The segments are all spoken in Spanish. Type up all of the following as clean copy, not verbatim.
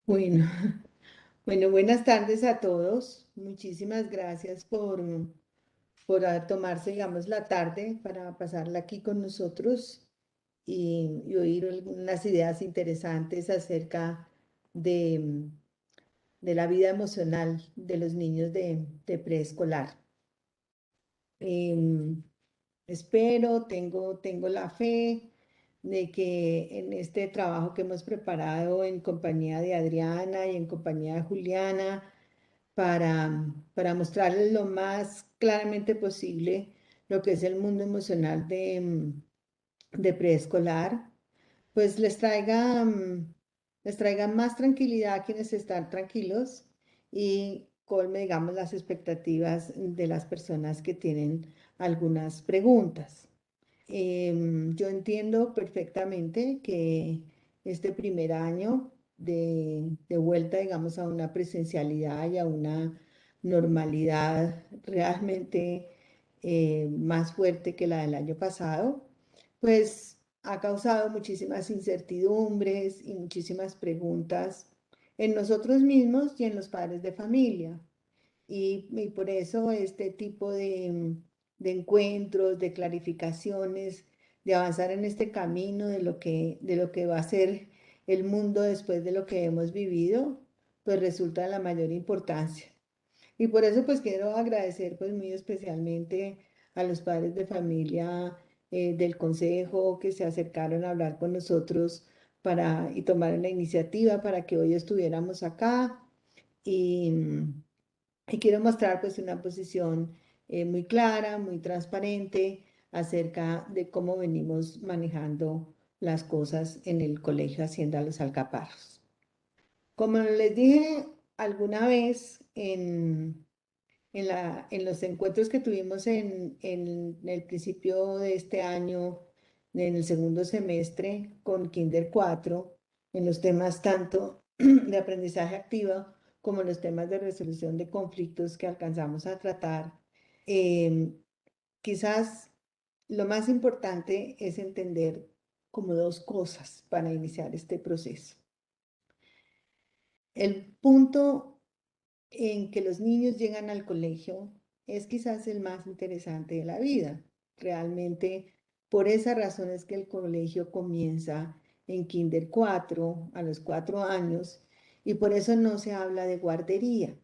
Bueno, bueno, buenas tardes a todos. Muchísimas gracias por tomarse, digamos, la tarde para pasarla aquí con nosotros y oír algunas ideas interesantes acerca de, de la vida emocional de los niños de preescolar. Em, Espero, tengo la fe de que en este trabajo que hemos preparado en compañía de Adriana y en compañía de Juliana, para mostrarles lo más claramente posible lo que es el mundo emocional de preescolar, pues les traiga más tranquilidad a quienes están tranquilos y colme, digamos, las expectativas de las personas que tienen algunas preguntas. Yo entiendo perfectamente que este primer año de vuelta, digamos, a una presencialidad y a una normalidad realmente más fuerte que la del año pasado, pues ha causado muchísimas incertidumbres y muchísimas preguntas en nosotros mismos y en los padres de familia. Y por eso este tipo de encuentros, de clarificaciones, de avanzar en este camino de lo que va a ser el mundo después de lo que hemos vivido, pues resulta de la mayor importancia. Y por eso pues quiero agradecer pues muy especialmente a los padres de familia del consejo que se acercaron a hablar con nosotros y tomaron la iniciativa para que hoy estuviéramos acá. Y, y quiero mostrar pues una posición muy clara, muy transparente acerca de cómo venimos manejando las cosas en el colegio Hacienda Los Alcaparros. Como les dije alguna vez en los encuentros que tuvimos en el principio de este año, en el segundo semestre con Kinder 4, en los temas tanto de aprendizaje activo como los temas de resolución de conflictos que alcanzamos a tratar, eh, quizás lo más importante es entender como dos cosas para iniciar este proceso. El punto en que los niños llegan al colegio es quizás el más interesante de la vida. Realmente, por esa razón es que el colegio comienza en Kinder 4, a los 4 años, y por eso no se habla de guardería,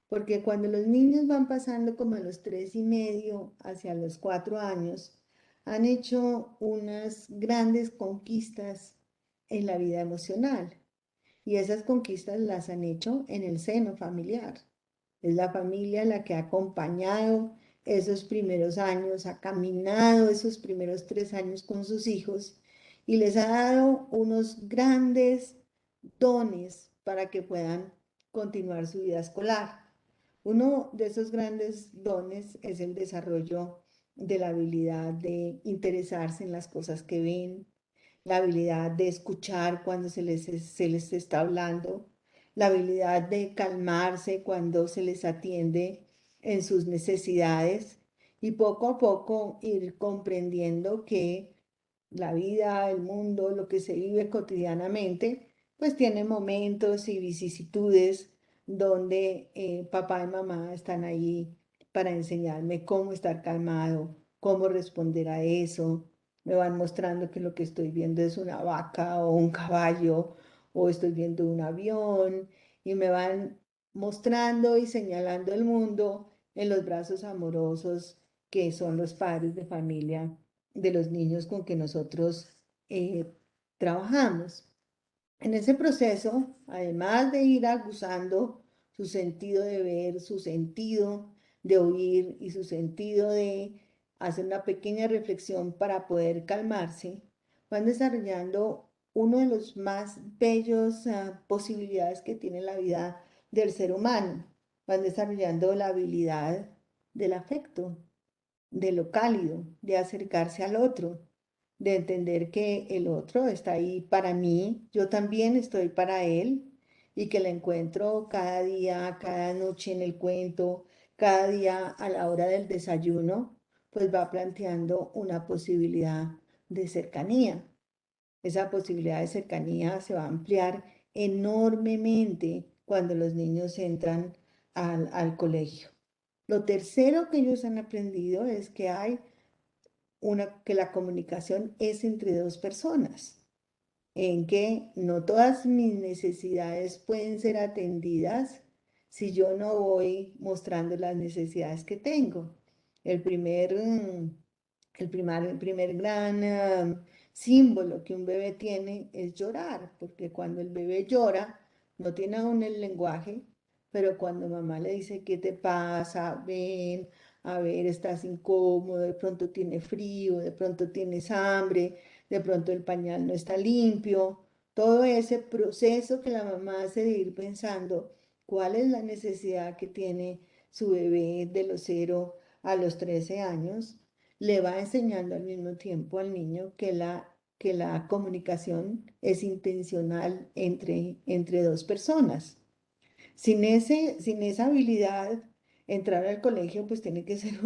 porque cuando los niños van pasando como a los 3 y medio hacia los 4 años, han hecho unas grandes conquistas en la vida emocional. Y esas conquistas las han hecho en el seno familiar. Es la familia la que ha acompañado esos primeros años, ha caminado esos primeros 3 años con sus hijos y les ha dado unos grandes dones para que puedan continuar su vida escolar. Uno de esos grandes dones es el desarrollo de la habilidad de interesarse en las cosas que ven, la habilidad de escuchar cuando se les está hablando, la habilidad de calmarse cuando se les atiende en sus necesidades y poco a poco ir comprendiendo que la vida, el mundo, lo que se vive cotidianamente, pues tiene momentos y vicisitudes donde papá y mamá están ahí para enseñarme cómo estar calmado, cómo responder a eso. Me van mostrando que lo que estoy viendo es una vaca o un caballo o estoy viendo un avión y me van mostrando y señalando el mundo en los brazos amorosos que son los padres de familia de los niños con que nosotros trabajamos. En ese proceso, además de ir aguzando su sentido de ver, su sentido de oír y su sentido de hacer una pequeña reflexión para poder calmarse, van desarrollando uno de los más bellos posibilidades que tiene la vida del ser humano. Van desarrollando la habilidad del afecto, de lo cálido, de acercarse al otro, de entender que el otro está ahí para mí, yo también estoy para él y que la encuentro cada día, cada noche en el cuento, cada día a la hora del desayuno, pues va planteando una posibilidad de cercanía. Esa posibilidad de cercanía se va a ampliar enormemente cuando los niños entran al colegio. Lo tercero que ellos han aprendido es que que la comunicación es entre dos personas, en que no todas mis necesidades pueden ser atendidas si yo no voy mostrando las necesidades que tengo. El primer, mm, el primer gran símbolo que un bebé tiene es llorar, porque cuando el bebé llora, no tiene aún el lenguaje, pero cuando mamá le dice, ¿qué te pasa? Ven, a ver, estás incómodo, de pronto tiene frío, de pronto tienes hambre, de pronto el pañal no está limpio, todo ese proceso que la mamá hace de ir pensando cuál es la necesidad que tiene su bebé de los 0 a los 13 años, le va enseñando al mismo tiempo al niño que la comunicación es intencional entre dos personas. Sin esa habilidad, entrar al colegio pues tiene que ser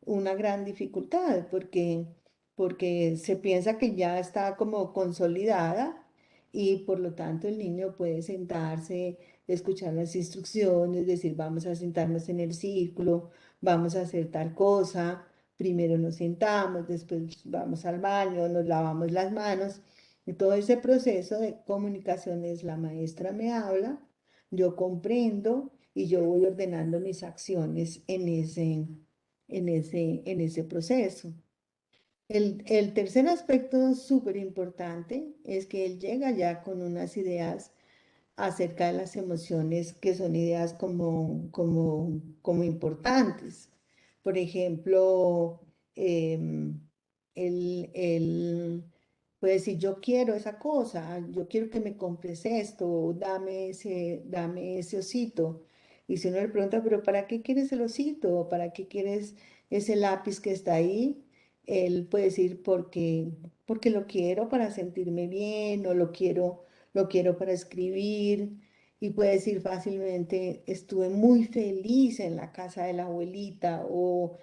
una gran dificultad porque se piensa que ya está como consolidada y por lo tanto el niño puede sentarse, escuchar las instrucciones, decir vamos a sentarnos en el círculo, vamos a hacer tal cosa, primero nos sentamos, después vamos al baño, nos lavamos las manos. Y todo ese proceso de comunicación es la maestra me habla, yo comprendo y yo voy ordenando mis acciones en ese proceso. El tercer aspecto súper importante es que él llega ya con unas ideas acerca de las emociones que son ideas como importantes. Por ejemplo, em, él puede decir, yo quiero esa cosa, yo quiero que me compres esto, dame ese osito. Y si uno le pregunta, pero ¿para qué quieres el osito? ¿Para qué quieres ese lápiz que está ahí? Él puede decir, porque lo quiero para sentirme bien o lo quiero para escribir y puede decir fácilmente, estuve muy feliz en la casa de la abuelita o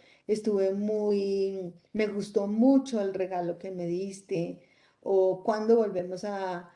me gustó mucho el regalo que me diste o cuando volvemos a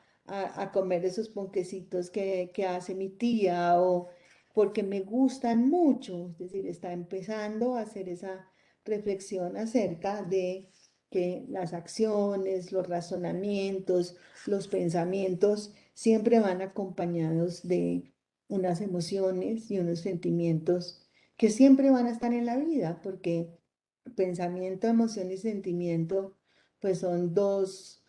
comer esos ponquecitos que hace mi tía o porque me gustan mucho, es decir, está empezando a hacer esa reflexión acerca de que las acciones, los razonamientos, los pensamientos siempre van acompañados de unas emociones y unos sentimientos que siempre van a estar en la vida, porque pensamiento, emoción y sentimiento, pues son dos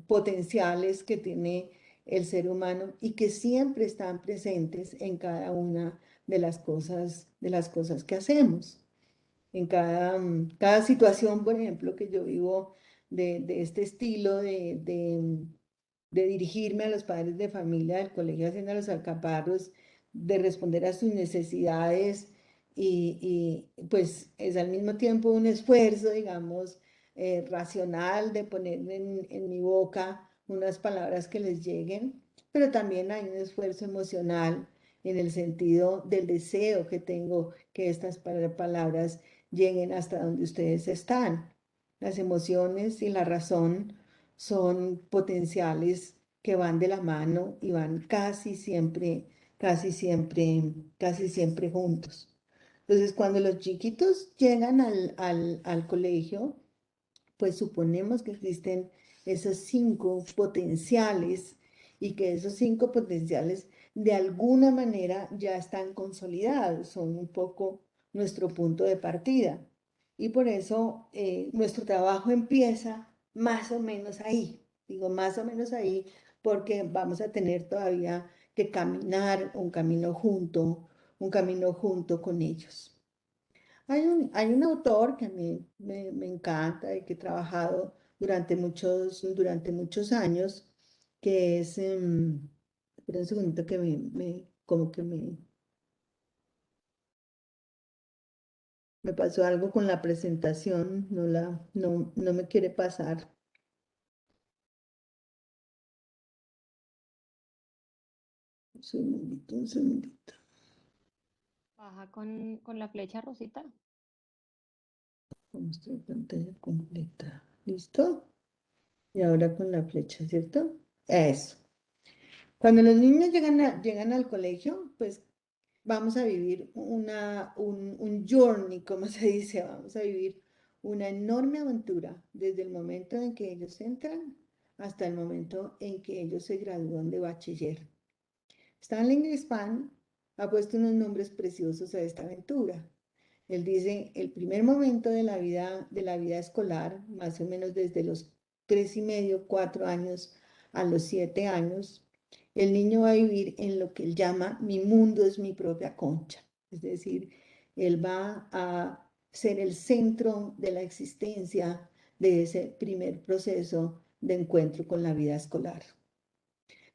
potenciales que tiene el ser humano y que siempre están presentes en cada una de las cosas que hacemos en cada situación, por ejemplo, que yo vivo de este estilo de dirigirme a los padres de familia del colegio Hacienda Los Alcaparros, de responder a sus necesidades pues es al mismo tiempo un esfuerzo, digamos, racional de poner en mi boca unas palabras que les lleguen, pero también hay un esfuerzo emocional en el sentido del deseo que tengo que estas palabras lleguen hasta donde ustedes están. Las emociones y la razón son potenciales que van de la mano y van casi siempre, casi siempre, casi siempre juntos. Entonces, cuando los chiquitos llegan al colegio, pues suponemos que existen esos 5 potenciales y que esos 5 potenciales de alguna manera ya están consolidados, son un poco nuestro punto de partida. Y por eso nuestro trabajo empieza más o menos ahí, digo más o menos ahí, porque vamos a tener todavía que caminar un camino junto con ellos. Hay un autor que a mí me encanta y que he trabajado durante muchos años, que es, espera un segundito que como que me pasó algo con la presentación, no me quiere pasar. Un segundito, un segundito. Baja con la flecha rosita. Vamos a pantalla completa. ¿Listo? Y ahora con la flecha, ¿cierto? Eso. Cuando los niños llegan al colegio, pues vamos a vivir un journey, como se dice, vamos a vivir una enorme aventura desde el momento en que ellos entran hasta el momento en que ellos se gradúan de bachiller. Stanley Greenspan ha puesto unos nombres preciosos a esta aventura. Él dice, el primer momento de la vida escolar, más o menos desde los 3 y medio, 4 años a los 7 años, el niño va a vivir en lo que él llama mi mundo es mi propia concha. Es decir, él va a ser el centro de la existencia de ese primer proceso de encuentro con la vida escolar.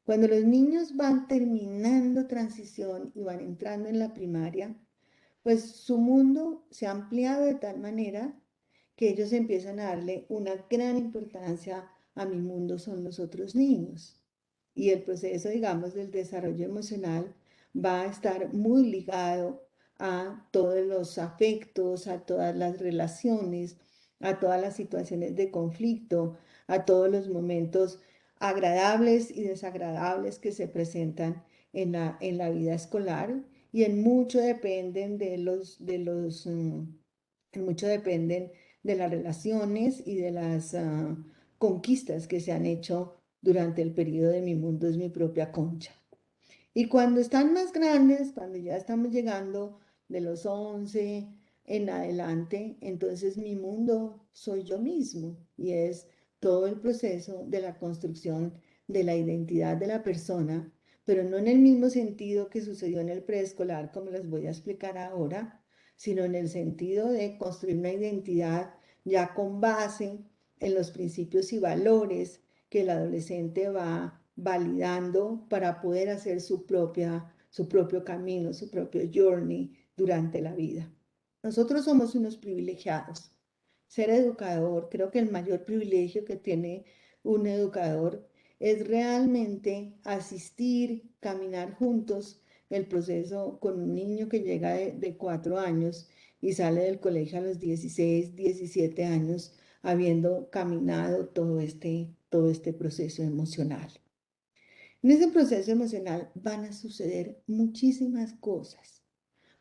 Cuando los niños van terminando transición y van entrando en la primaria, pues su mundo se ha ampliado de tal manera que ellos empiezan a darle una gran importancia a mi mundo son los otros niños. Y el proceso, digamos, del desarrollo emocional va a estar muy ligado a todos los afectos, a todas las relaciones, a todas las situaciones de conflicto, a todos los momentos agradables y desagradables que se presentan en la vida escolar y en mucho dependen en mucho dependen de las relaciones y de las conquistas que se han hecho durante el periodo de mi mundo es mi propia concha. Y cuando están más grandes, cuando ya estamos llegando de los 11 en adelante, entonces mi mundo soy yo mismo y es todo el proceso de la construcción de la identidad de la persona, pero no en el mismo sentido que sucedió en el preescolar, como les voy a explicar ahora, sino en el sentido de construir una identidad ya con base en los principios y valores que el adolescente va validando para poder hacer su propio camino, su propio journey durante la vida. Nosotros somos unos privilegiados. Ser educador, creo que el mayor privilegio que tiene un educador es realmente asistir, caminar juntos el proceso con un niño que llega de 4 años y sale del colegio a los 16, 17 años, habiendo caminado todo este proceso emocional. En ese proceso emocional van a suceder muchísimas cosas,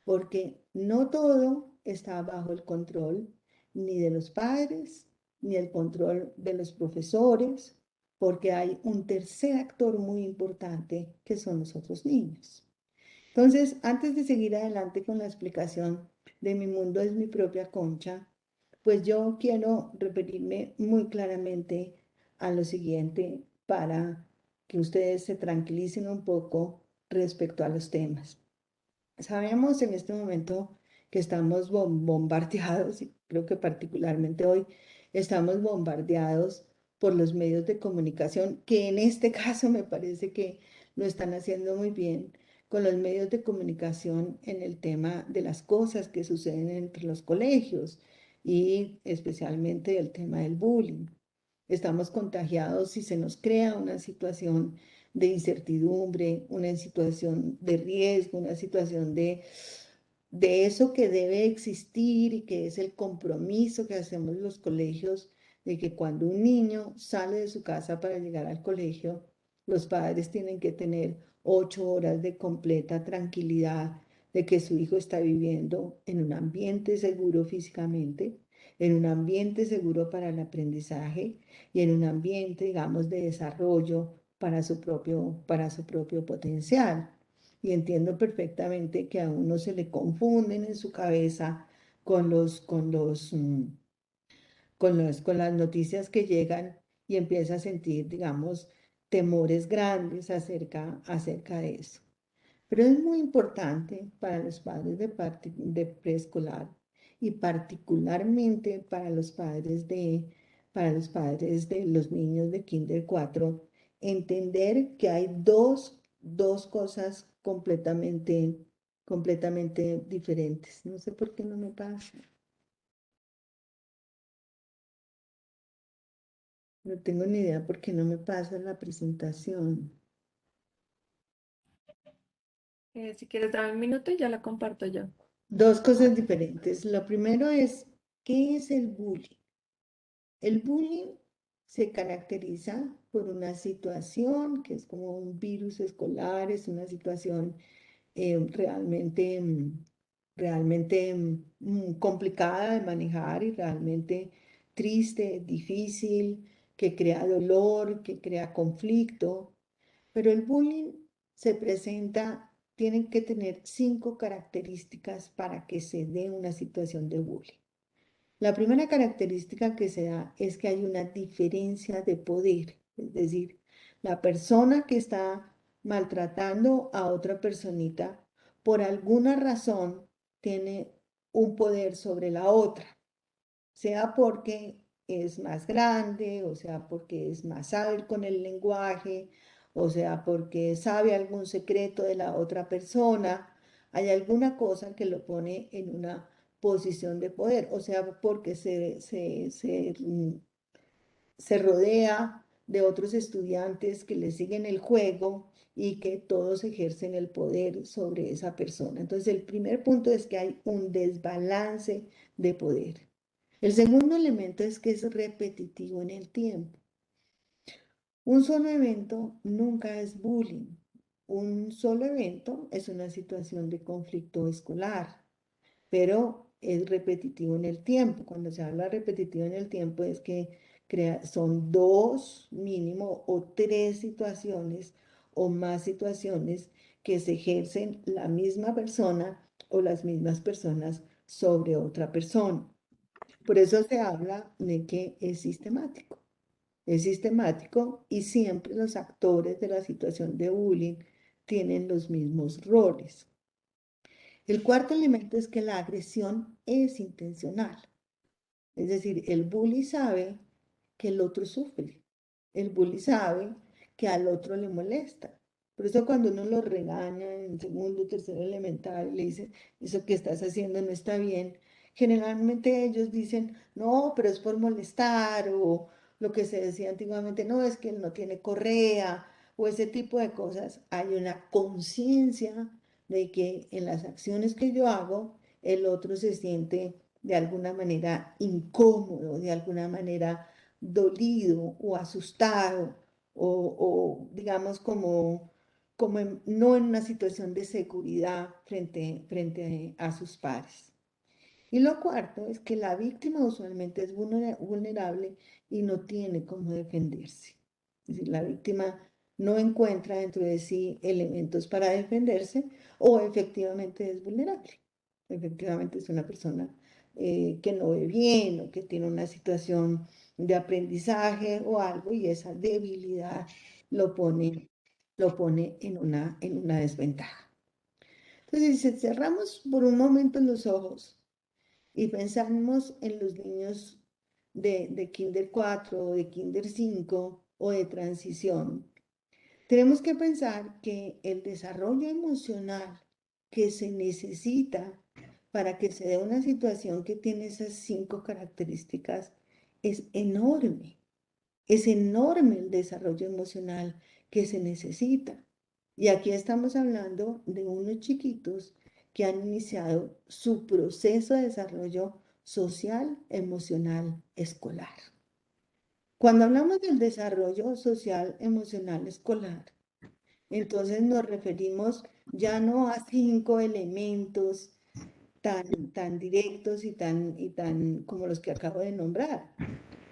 porque no todo está bajo el control ni de los padres, ni el control de los profesores, porque hay un tercer actor muy importante que son los otros niños. Entonces, antes de seguir adelante con la explicación de mi mundo es mi propia concha, pues yo quiero referirme muy claramente a lo siguiente para que ustedes se tranquilicen un poco respecto a los temas. Sabemos en este momento que estamos bombardeados, y creo que particularmente hoy estamos bombardeados por los medios de comunicación, que en este caso me parece que lo están haciendo muy bien, con los medios de comunicación en el tema de las cosas que suceden entre los colegios y especialmente el tema del bullying. Estamos contagiados y se nos crea una situación de incertidumbre, una situación de riesgo, una situación de eso que debe existir y que es el compromiso que hacemos los colegios de que cuando un niño sale de su casa para llegar al colegio, los padres tienen que tener 8 horas de completa tranquilidad de que su hijo está viviendo en un ambiente seguro físicamente, en un ambiente seguro para el aprendizaje y en un ambiente, digamos, de desarrollo para su propio potencial. Y entiendo perfectamente que a uno se le confunden en su cabeza con con las noticias que llegan y empieza a sentir, digamos, temores grandes acerca de eso. Pero es muy importante para los padres de preescolar y particularmente para los padres de los niños de Kinder 4 entender que hay dos cosas completamente diferentes. No sé por qué no me pasa. No tengo ni idea por qué no me pasa la presentación. Si quieres, dame un minuto y ya la comparto yo. Dos cosas diferentes. Lo primero es, ¿qué es el bullying? El bullying se caracteriza por una situación que es como un virus escolar, es una situación realmente, realmente complicada de manejar y realmente triste, difícil, que crea dolor, que crea conflicto. Pero el bullying se presenta, tienen que tener 5 características para que se dé una situación de bullying. La primera característica que se da es que hay una diferencia de poder, es decir, la persona que está maltratando a otra personita por alguna razón tiene un poder sobre la otra, sea porque es más grande, o sea porque es más hábil con el lenguaje, o sea porque sabe algún secreto de la otra persona, hay alguna cosa que lo pone en una posición de poder, o sea porque se rodea de otros estudiantes que le siguen el juego y que todos ejercen el poder sobre esa persona. Entonces, el primer punto es que hay un desbalance de poder. El segundo elemento es que es repetitivo en el tiempo. Un solo evento nunca es bullying. Un solo evento es una situación de conflicto escolar, pero es repetitivo en el tiempo. Cuando se habla repetitivo en el tiempo es que son 2 mínimo o 3 situaciones o más situaciones que se ejercen la misma persona o las mismas personas sobre otra persona. Por eso se habla de que es sistemático. Es sistemático y siempre los actores de la situación de bullying tienen los mismos roles. El cuarto elemento es que la agresión es intencional. Es decir, el bully sabe que el otro sufre. El bully sabe que al otro le molesta. Por eso cuando uno lo regaña en segundo, tercero elemental y le dice, eso que estás haciendo no está bien, generalmente ellos dicen, no, pero es por molestar, o lo que se decía antiguamente, no, es que él no tiene correa, o ese tipo de cosas. Hay una conciencia de que en las acciones que yo hago, el otro se siente de alguna manera incómodo, de alguna manera dolido o asustado o digamos como no en una situación de seguridad frente a sus pares. Y lo cuarto es que la víctima usualmente es vulnerable y no tiene cómo defenderse. Es decir, la víctima no encuentra dentro de sí elementos para defenderse o efectivamente es vulnerable. Efectivamente es una persona que no ve bien o que tiene una situación de aprendizaje o algo y esa debilidad lo pone en una desventaja. Entonces, si cerramos por un momento los ojos y pensamos en los niños de Kinder 4 o de Kinder 5 o de transición, tenemos que pensar que el desarrollo emocional que se necesita para que se dé una situación que tiene esas 5 características es enorme. Es enorme el desarrollo emocional que se necesita. Y aquí estamos hablando de unos chiquitos que han iniciado su proceso de desarrollo social, emocional, escolar. Cuando hablamos del desarrollo social, emocional, escolar, entonces nos referimos ya no a 5 elementos tan directos y tan como los que acabo de nombrar,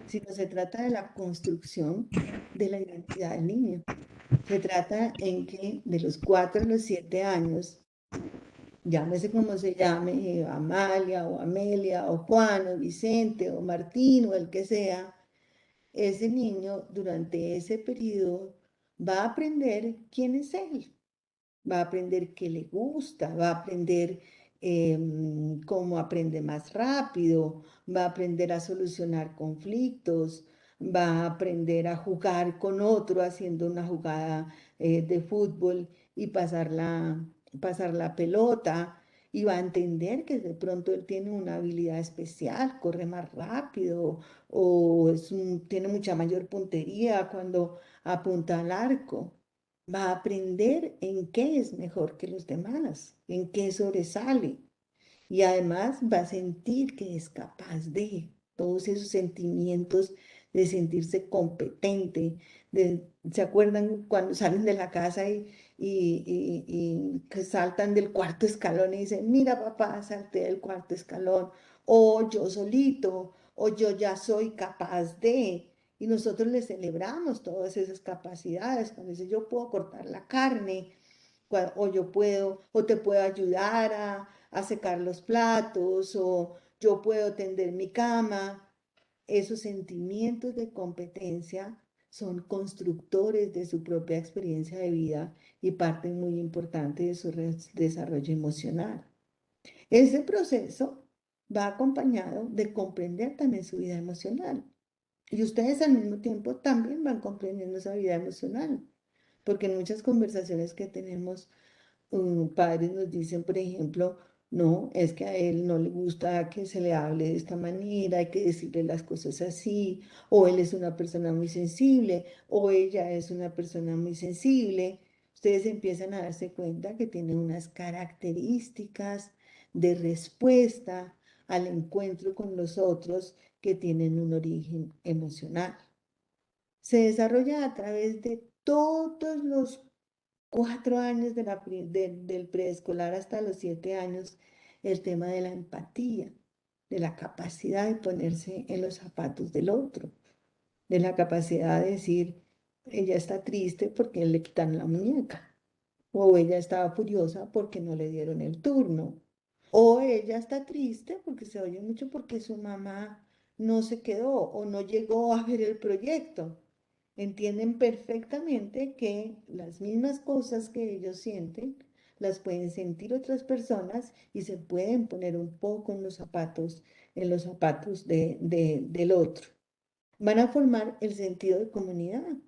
sino se trata de la construcción de la identidad del niño. Se trata en que de los 4 a los 7 años, llámese como se llame, Amalia o Amelia o Juan o Vicente o Martín o el que sea, ese niño durante ese periodo va a aprender quién es él, va a aprender qué le gusta, va a aprender cómo aprende más rápido, va a aprender a solucionar conflictos, va a aprender a jugar con otro haciendo una jugada de fútbol y pasar la pelota. Y va a entender que de pronto él tiene una habilidad especial, corre más rápido o tiene mucha mayor puntería cuando apunta al arco. Va a aprender en qué es mejor que los demás, en qué sobresale. Y además va a sentir que es capaz de todos esos sentimientos de sentirse competente, ¿se acuerdan cuando salen de la casa y que saltan del cuarto escalón y dicen, mira papá, salté del cuarto escalón, o yo solito, o yo ya soy capaz de, y nosotros le celebramos todas esas capacidades, cuando dice yo puedo cortar la carne, o yo puedo, o te puedo ayudar a secar los platos, o yo puedo tender mi cama. Esos sentimientos de competencia son constructores de su propia experiencia de vida y parte muy importante de su desarrollo emocional. Ese proceso va acompañado de comprender también su vida emocional. Y ustedes al mismo tiempo también van comprendiendo esa vida emocional, porque en muchas conversaciones que tenemos padres nos dicen, por ejemplo, no, es que a él no le gusta que se le hable de esta manera, hay que decirle las cosas así, o él es una persona muy sensible, o ella es una persona muy sensible. Ustedes empiezan a darse cuenta que tienen unas características de respuesta al encuentro con los otros que tienen un origen emocional. Se desarrolla a través de todos los 4 años del preescolar hasta los 7 años, el tema de la empatía, de la capacidad de ponerse en los zapatos del otro, de la capacidad de decir, ella está triste porque le quitan la muñeca, o ella estaba furiosa porque no le dieron el turno, o ella está triste porque se oye mucho porque su mamá no se quedó o no llegó a ver el proyecto. Entienden perfectamente que las mismas cosas que ellos sienten las pueden sentir otras personas y se pueden poner un poco en los zapatos del otro. Van a formar el sentido de comunidad.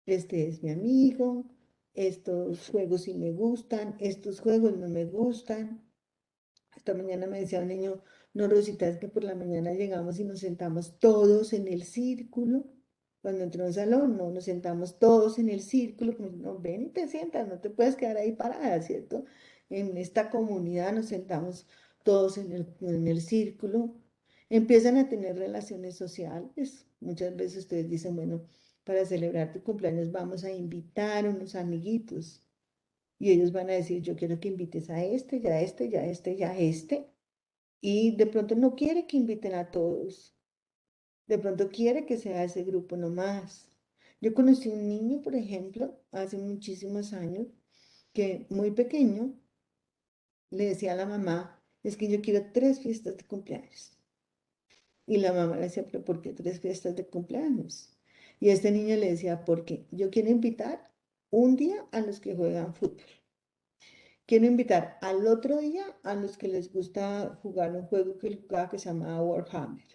Este es mi amigo, estos juegos sí me gustan, estos juegos no me gustan. Esta mañana me decía un niño, no, Rosita, es que por la mañana llegamos y nos sentamos todos en el círculo. Cuando entró al salón, no, nos sentamos todos en el círculo, como, no, ven y te sientas, no te puedes quedar ahí parada, ¿cierto? En esta comunidad nos sentamos todos en el círculo. Empiezan a tener relaciones sociales. Muchas veces ustedes dicen, bueno, para celebrar tu cumpleaños vamos a invitar a unos amiguitos. Y ellos van a decir, yo quiero que invites a este, ya a este, ya a este, ya a este. Y de pronto no quiere que inviten a todos. De pronto quiere que sea ese grupo nomás. Yo conocí un niño, por ejemplo, hace muchísimos años, que muy pequeño le decía a la mamá, es que yo quiero 3 fiestas de cumpleaños. Y la mamá le decía, pero ¿por qué 3 fiestas de cumpleaños? Y este niño le decía, porque yo quiero invitar un día a los que juegan fútbol. Quiero invitar al otro día a los que les gusta jugar un juego que él jugaba que se llama Warhammer.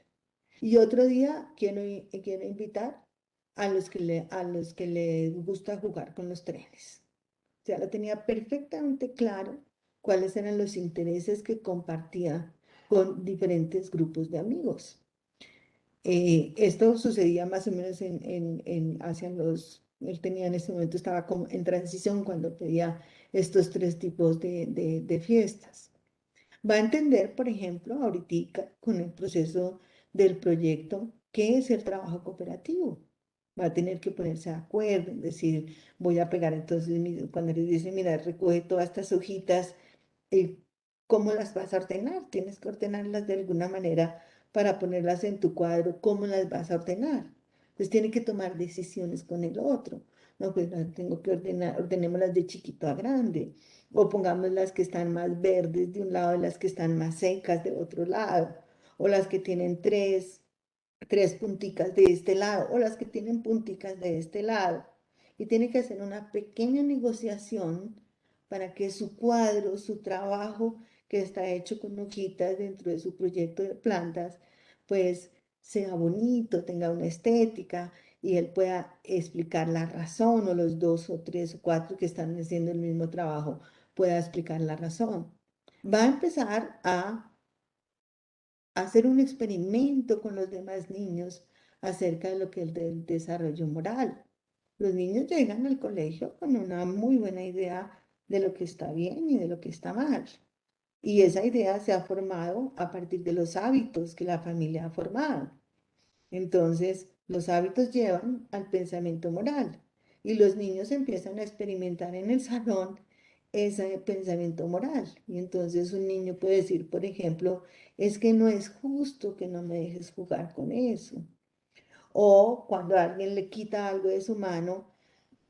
Y otro día quiero invitar a los que les gusta jugar con los trenes. O sea, lo tenía perfectamente claro cuáles eran los intereses que compartía con diferentes grupos de amigos. Esto sucedía más o menos hacia él tenía en ese momento, estaba como en transición cuando pedía estos 3 tipos de fiestas. Va a entender, por ejemplo, ahorita con el proceso del proyecto, qué es el trabajo cooperativo. Va a tener que ponerse de acuerdo, decir, voy a pegar entonces, cuando le dice, mira, recoge todas estas hojitas, eh, ¿cómo las vas a ordenar? Tienes que ordenarlas de alguna manera para ponerlas en tu cuadro, ¿cómo las vas a ordenar? Entonces tiene que tomar decisiones con el otro. No, pues las tengo que ordenar, ordenémoslas de chiquito a grande, o pongamos las que están más verdes de un lado y las que están más secas de otro lado, o las que tienen tres punticas de este lado, o las que tienen punticas de este lado. Y tiene que hacer una pequeña negociación para que su cuadro, su trabajo que está hecho con hojitas dentro de su proyecto de plantas, pues sea bonito, tenga una estética y él pueda explicar la razón, o los 2 o 3 o 4 que están haciendo el mismo trabajo pueda explicar la razón. Va a empezar a hacer un experimento con los demás niños acerca de lo que es el desarrollo moral. Los niños llegan al colegio con una muy buena idea de lo que está bien y de lo que está mal. Y esa idea se ha formado a partir de los hábitos que la familia ha formado. Entonces, los hábitos llevan al pensamiento moral y los niños empiezan a experimentar en el salón ese pensamiento moral. Y entonces un niño puede decir, por ejemplo, es que no es justo que no me dejes jugar con eso. O cuando alguien le quita algo de su mano,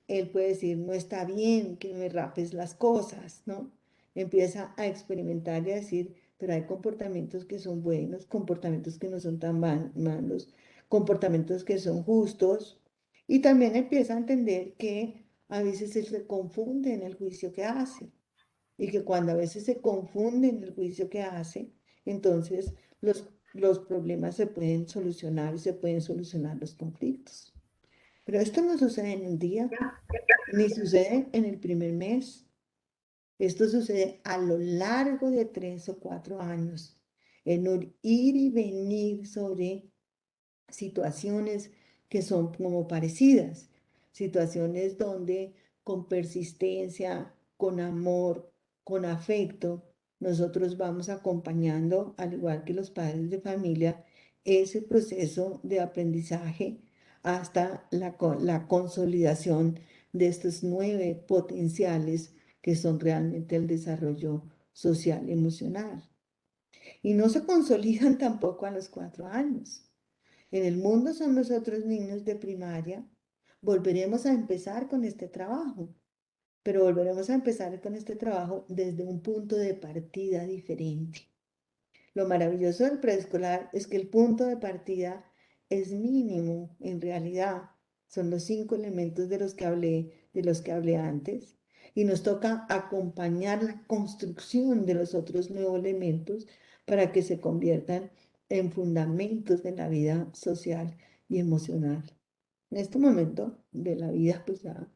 él puede decir, no está bien que me rapes las cosas, ¿no? Empieza a experimentar y a decir, pero hay comportamientos que son buenos, comportamientos que no son tan malos, comportamientos que son justos. Y también empieza a entender que a veces él se confunde en el juicio que hace. Y que cuando a veces se confunde en el juicio que hace, entonces los problemas se pueden solucionar y se pueden solucionar los conflictos. Pero esto no sucede en un día, ni sucede en el primer mes. Esto sucede a lo largo de 3 o 4 años, en un ir y venir sobre situaciones que son como parecidas, situaciones donde con persistencia, con amor, con afecto, nosotros vamos acompañando, al igual que los padres de familia, ese proceso de aprendizaje hasta la consolidación de estos 9 potenciales que son realmente el desarrollo social y emocional. Y no se consolidan tampoco a los 4 años. En el mundo son los otros niños de primaria. Volveremos a empezar con este trabajo, pero volveremos a empezar con este trabajo desde un punto de partida diferente. Lo maravilloso del preescolar es que el punto de partida es mínimo en realidad. Son los 5 elementos de los que hablé antes. Y nos toca acompañar la construcción de los otros 9 elementos para que se conviertan en fundamentos de la vida social y emocional. En este momento de la vida, pues ya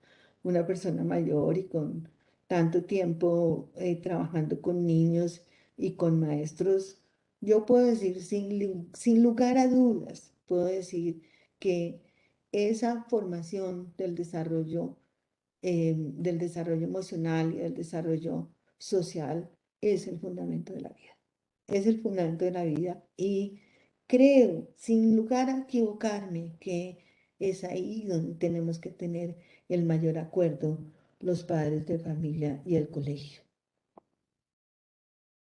una persona mayor y con tanto tiempo trabajando con niños y con maestros, yo puedo decir sin lugar a dudas, puedo decir que esa formación del desarrollo emocional y del desarrollo social es el fundamento de la vida. Es el fundamento de la vida y creo, sin lugar a equivocarme, que es ahí donde tenemos que tener el mayor acuerdo los padres de familia y el colegio.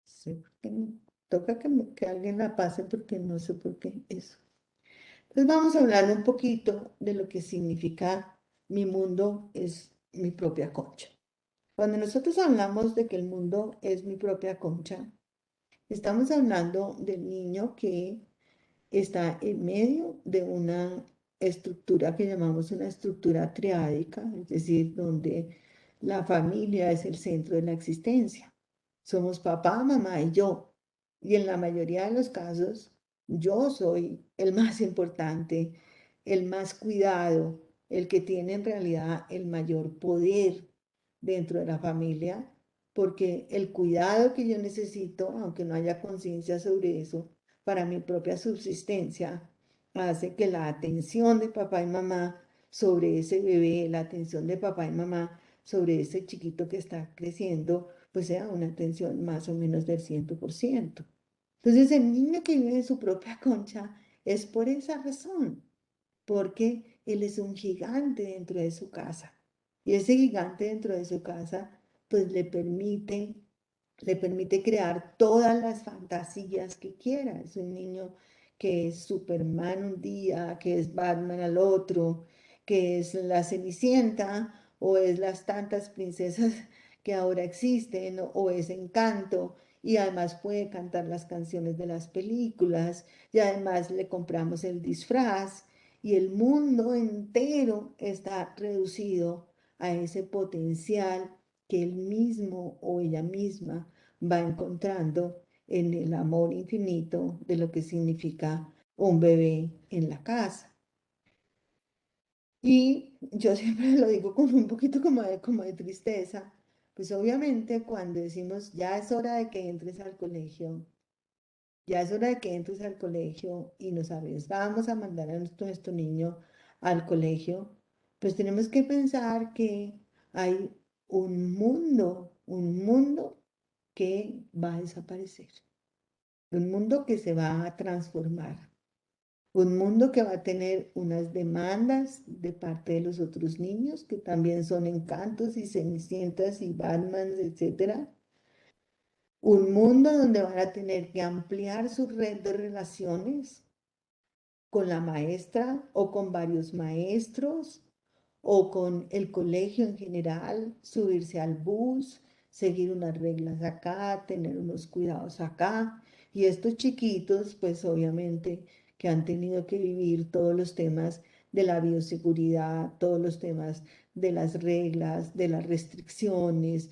Sí, toca que alguien la pase porque no sé por qué eso. Entonces vamos a hablar un poquito de lo que significa mi mundo es mi propia concha. Cuando nosotros hablamos de que el mundo es mi propia concha, estamos hablando del niño que está en medio de una estructura que llamamos una estructura triádica, es decir, donde la familia es el centro de la existencia. Somos papá, mamá y yo. Y en la mayoría de los casos, yo soy el más importante, el más cuidado, el que tiene en realidad el mayor poder dentro de la familia, porque el cuidado que yo necesito, aunque no haya conciencia sobre eso, para mi propia subsistencia, hace que la atención de papá y mamá sobre ese bebé, la atención de papá y mamá sobre ese chiquito que está creciendo, pues sea una atención más o menos del 100%. Entonces, el niño que vive en su propia concha es por esa razón, porque él es un gigante dentro de su casa. Y ese gigante dentro de su casa, pues le permite crear todas las fantasías que quiera. Es un niño que es Superman un día, que es Batman al otro, que es la Cenicienta o es las tantas princesas que ahora existen o es Encanto y además puede cantar las canciones de las películas y además le compramos el disfraz y el mundo entero está reducido a ese potencial que él mismo o ella misma va encontrando en el amor infinito de lo que significa un bebé en la casa. Y yo siempre lo digo con un poquito como de tristeza, pues obviamente cuando decimos ya es hora de que entres al colegio, ya es hora de que entres al colegio y nos arriesgamos a mandar a nuestro niño al colegio, pues tenemos que pensar que hay un mundo que va a desaparecer, un mundo que se va a transformar. Un mundo que va a tener unas demandas de parte de los otros niños, que también son encantos y cenicientas y Batmans, etcétera. Un mundo donde van a tener que ampliar su red de relaciones con la maestra o con varios maestros o con el colegio en general, subirse al bus, seguir unas reglas acá, tener unos cuidados acá. Y estos chiquitos, pues obviamente que han tenido que vivir todos los temas de la bioseguridad, todos los temas de las reglas, de las restricciones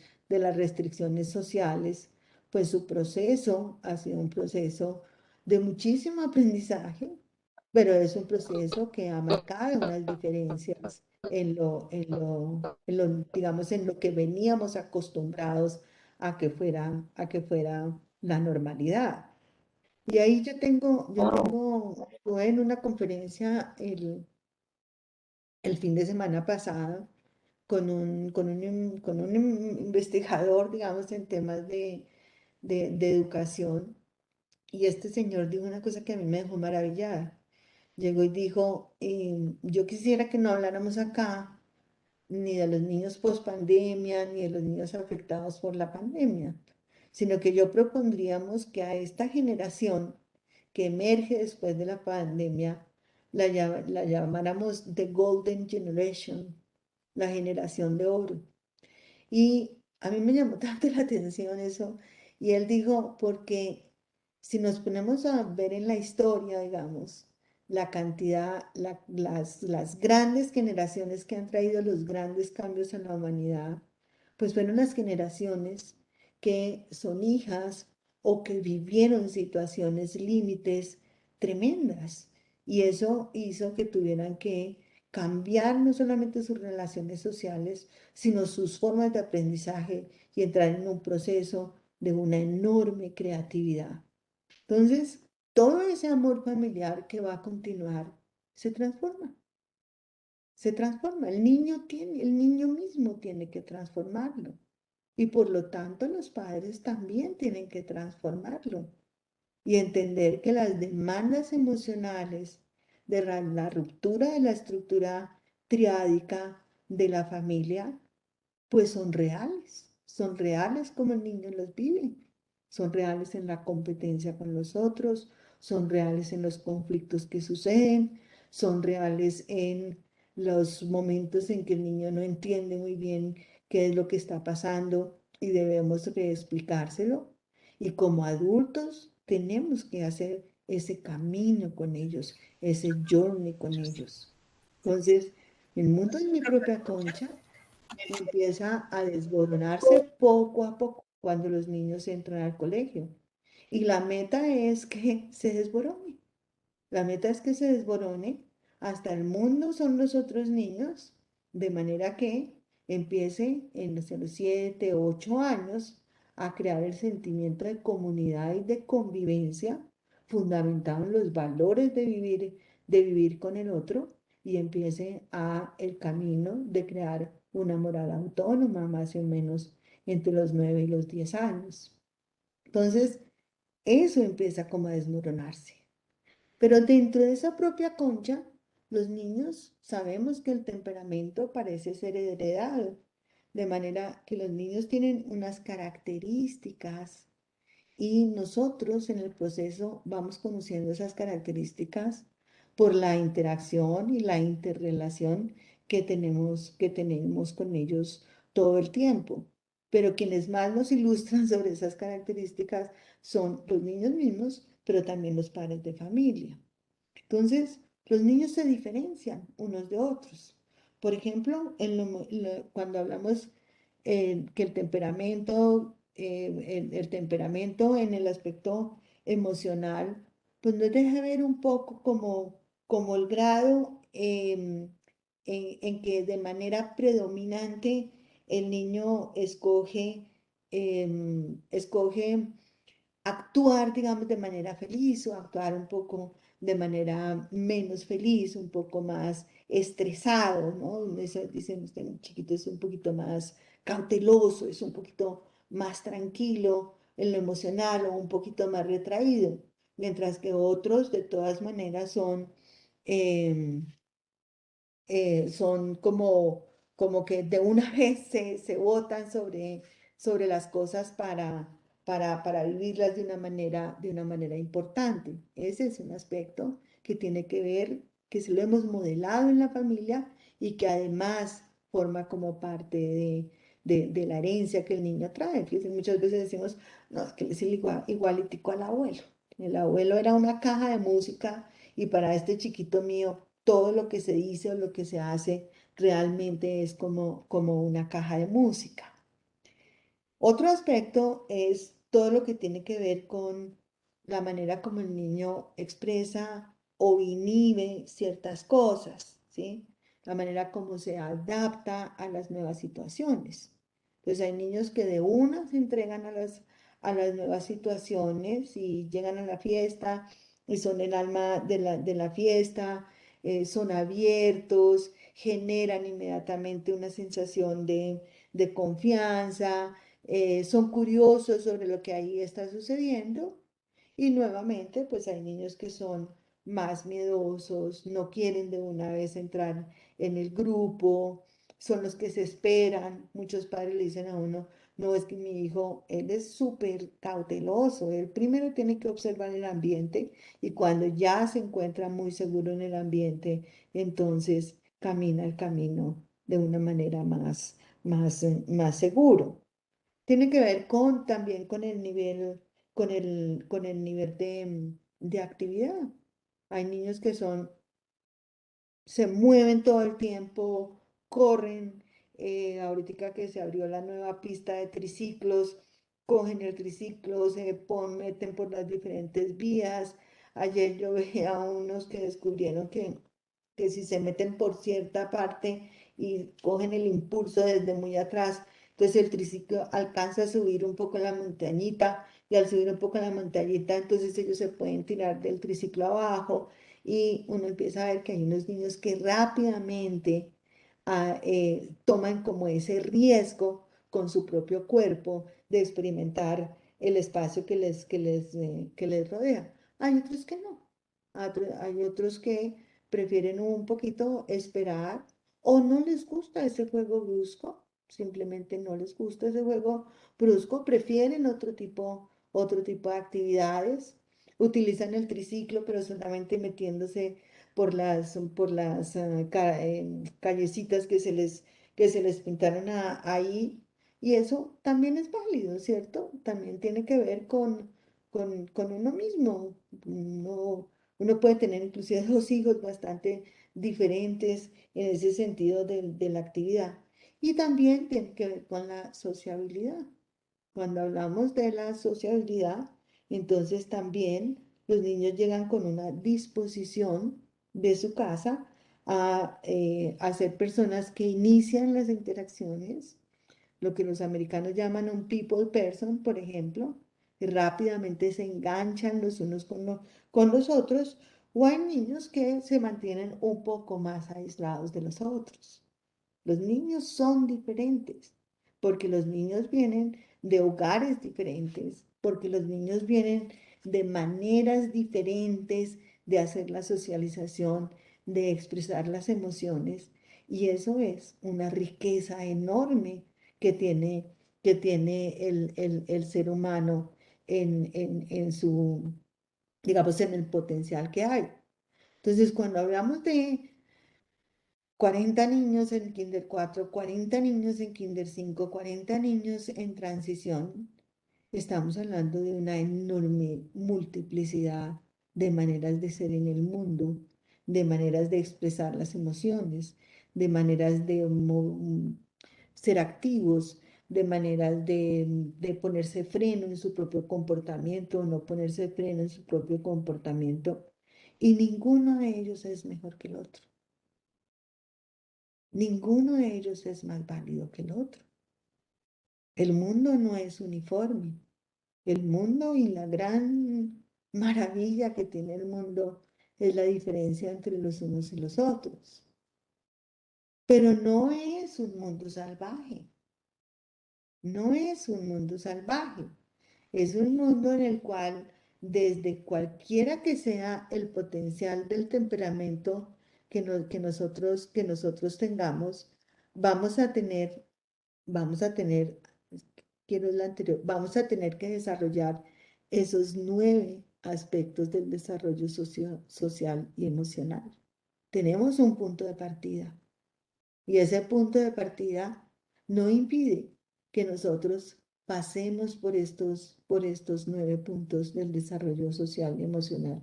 sociales, pues su proceso ha sido un proceso de muchísimo aprendizaje, pero es un proceso que ha marcado unas diferencias digamos, en lo que veníamos acostumbrados a que fuera la normalidad. Y ahí estuve en una conferencia el fin de semana pasado con un investigador, digamos, en temas de educación. Y este señor dijo una cosa que a mí me dejó maravillada. Llegó y dijo, yo quisiera que no habláramos acá ni de los niños post pandemia, ni de los niños afectados por la pandemia, sino que yo propondríamos que a esta generación que emerge después de la pandemia la llamáramos The Golden Generation, la generación de oro. Y a mí me llamó tanto la atención eso. Y él dijo, porque si nos ponemos a ver en la historia, digamos, la cantidad, las grandes generaciones que han traído los grandes cambios en la humanidad, pues fueron las generaciones que son hijas o que vivieron situaciones límites tremendas. Y eso hizo que tuvieran que cambiar no solamente sus relaciones sociales, sino sus formas de aprendizaje y entrar en un proceso de una enorme creatividad. Entonces, todo ese amor familiar que va a continuar se transforma, se transforma. El niño mismo tiene que transformarlo y por lo tanto los padres también tienen que transformarlo y entender que las demandas emocionales de la ruptura de la estructura triádica de la familia pues son reales como el niño los vive, son reales en la competencia con los otros, son reales en los conflictos que suceden, son reales en los momentos en que el niño no entiende muy bien qué es lo que está pasando y debemos reexplicárselo. Y como adultos tenemos que hacer ese camino con ellos, ese journey con ellos. Entonces, el mundo de mi propia concha empieza a desboronarse poco a poco cuando los niños entran al colegio. Y la meta es que se desborone. La meta es que se desborone hasta el mundo son los otros niños, de manera que empiece en los 7, 8 años a crear el sentimiento de comunidad y de convivencia fundamentado en los valores de vivir con el otro y empiece a el camino de crear una moral autónoma más o menos entre los 9 y los 10 años. Entonces, eso empieza como a desmoronarse. Pero dentro de esa propia concha, los niños sabemos que el temperamento parece ser heredado, de manera que los niños tienen unas características y nosotros en el proceso vamos conociendo esas características por la interacción y la interrelación que tenemos con ellos todo el tiempo. Pero quienes más nos ilustran sobre esas características son los niños mismos, pero también los padres de familia. Entonces, los niños se diferencian unos de otros. Por ejemplo, cuando hablamos que el temperamento en el aspecto emocional, pues nos deja ver un poco como el grado en que de manera predominante el niño escoge actuar, digamos, de manera feliz o actuar un poco de manera menos feliz, un poco más estresado, ¿no? Dicen, este chiquito es un poquito más cauteloso, es un poquito más tranquilo en lo emocional o un poquito más retraído. mientras que otros de todas maneras em, son como que de una vez se botan sobre las cosas para vivirlas de una manera importante. Ese es un aspecto que tiene que ver, que se lo hemos modelado en la familia y que además forma como parte de la herencia que el niño trae. Fíjense, muchas veces decimos, no, es que él es igualitico al abuelo. El abuelo era una caja de música y para este chiquito mío todo lo que se dice o lo que se hace realmente es como una caja de música. Otro aspecto es todo lo que tiene que ver con la manera como el niño expresa o inhibe ciertas cosas, ¿sí? La manera como se adapta a las nuevas situaciones. Entonces hay niños que de una se entregan a las nuevas situaciones y llegan a la fiesta y son el alma de la fiesta, son abiertos, generan inmediatamente una sensación de confianza, son curiosos sobre lo que ahí está sucediendo y nuevamente pues hay niños que son más miedosos, no quieren de una vez entrar en el grupo, son los que se esperan. Muchos padres le dicen a uno, no, es que mi hijo, él es súper cauteloso, él primero tiene que observar el ambiente y cuando ya se encuentra muy seguro en el ambiente, entonces camina el camino de una manera más seguro. Tiene que ver también con el nivel de actividad. Hay niños que se mueven todo el tiempo, corren. Ahorita que se abrió la nueva pista de triciclos, cogen el triciclo, meten por las diferentes vías. Ayer yo veía a unos que descubrieron que si se meten por cierta parte y cogen el impulso desde muy atrás, entonces el triciclo alcanza a subir un poco la montañita y al subir un poco la montañita, entonces ellos se pueden tirar del triciclo abajo y uno empieza a ver que hay unos niños que rápidamente toman como ese riesgo con su propio cuerpo de experimentar el espacio que les rodea. Hay otros que no. Hay otros que prefieren un poquito esperar o no les gusta ese juego brusco, simplemente no les gusta ese juego brusco, prefieren otro tipo de actividades, utilizan el triciclo, pero solamente metiéndose por las callecitas que se les pintaron ahí, y eso también es válido, ¿cierto? También tiene que ver con uno mismo. Uno puede tener inclusive dos hijos bastante diferentes en ese sentido de la actividad. Y también tiene que ver con la sociabilidad. Cuando hablamos de la sociabilidad, entonces también los niños llegan con una disposición de su casa a ser personas que inician las interacciones, lo que los americanos llaman un people person, por ejemplo, y rápidamente se enganchan los unos con los otros, o hay niños que se mantienen un poco más aislados de los otros. Los niños son diferentes, porque los niños vienen de hogares diferentes, porque los niños vienen de maneras diferentes de hacer la socialización, de expresar las emociones, y eso es una riqueza enorme que tiene el ser humano en su, digamos, en el potencial que hay. Entonces, cuando hablamos de 40 niños en Kinder 4, 40 niños en Kinder 5, 40 niños en transición. Estamos hablando de una enorme multiplicidad de maneras de ser en el mundo, de maneras de expresar las emociones, de maneras de ser activos, de maneras de ponerse freno en su propio comportamiento o no ponerse freno en su propio comportamiento. Y ninguno de ellos es mejor que el otro. Ninguno de ellos es más válido que el otro. El mundo no es uniforme. El mundo y la gran maravilla que tiene el mundo es la diferencia entre los unos y los otros. Pero no es un mundo salvaje. No es un mundo salvaje. Es un mundo en el cual desde cualquiera que sea el potencial del temperamento que nosotros tengamos, vamos a tener, vamos a tener, quiero la anterior, vamos a tener que desarrollar esos 9 aspectos del desarrollo social y emocional. Tenemos un punto de partida y ese punto de partida no impide que nosotros pasemos por estos 9 puntos del desarrollo social y emocional.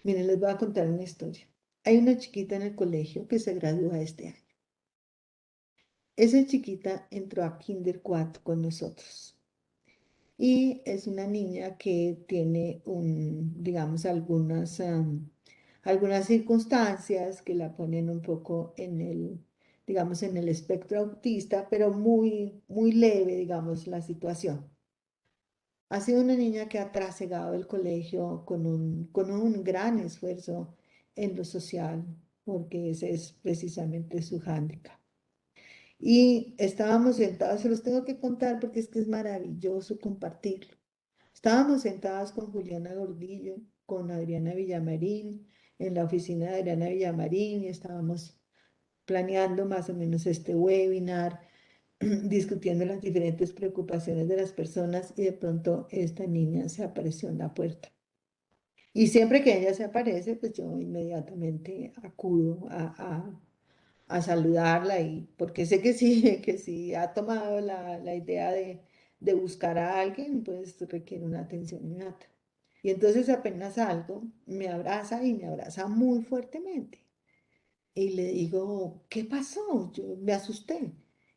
Miren, les voy a contar una historia. Hay una chiquita en el colegio que se gradúa este año. Esa chiquita entró a Kinder 4 con nosotros. Y es una niña que tiene digamos, algunas circunstancias que la ponen un poco digamos, en el espectro autista, pero muy, muy leve, digamos, la situación. Ha sido una niña que ha trasegado el colegio con un gran esfuerzo en lo social, porque ese es precisamente su hándicap. Y estábamos sentados, se los tengo que contar porque es que es maravilloso compartirlo. Estábamos sentadas con Juliana Gordillo, con Adriana Villamarín, en la oficina de Adriana Villamarín, y estábamos planeando más o menos este webinar, discutiendo las diferentes preocupaciones de las personas, y de pronto esta niña se apareció en la puerta. Y siempre que ella se aparece, pues yo inmediatamente acudo a saludarla, y porque sé que sí, que si ha tomado la idea de buscar a alguien, pues requiere una atención inmediata. Y entonces apenas salgo, me abraza y me abraza muy fuertemente. Y le digo, ¿qué pasó? Yo me asusté.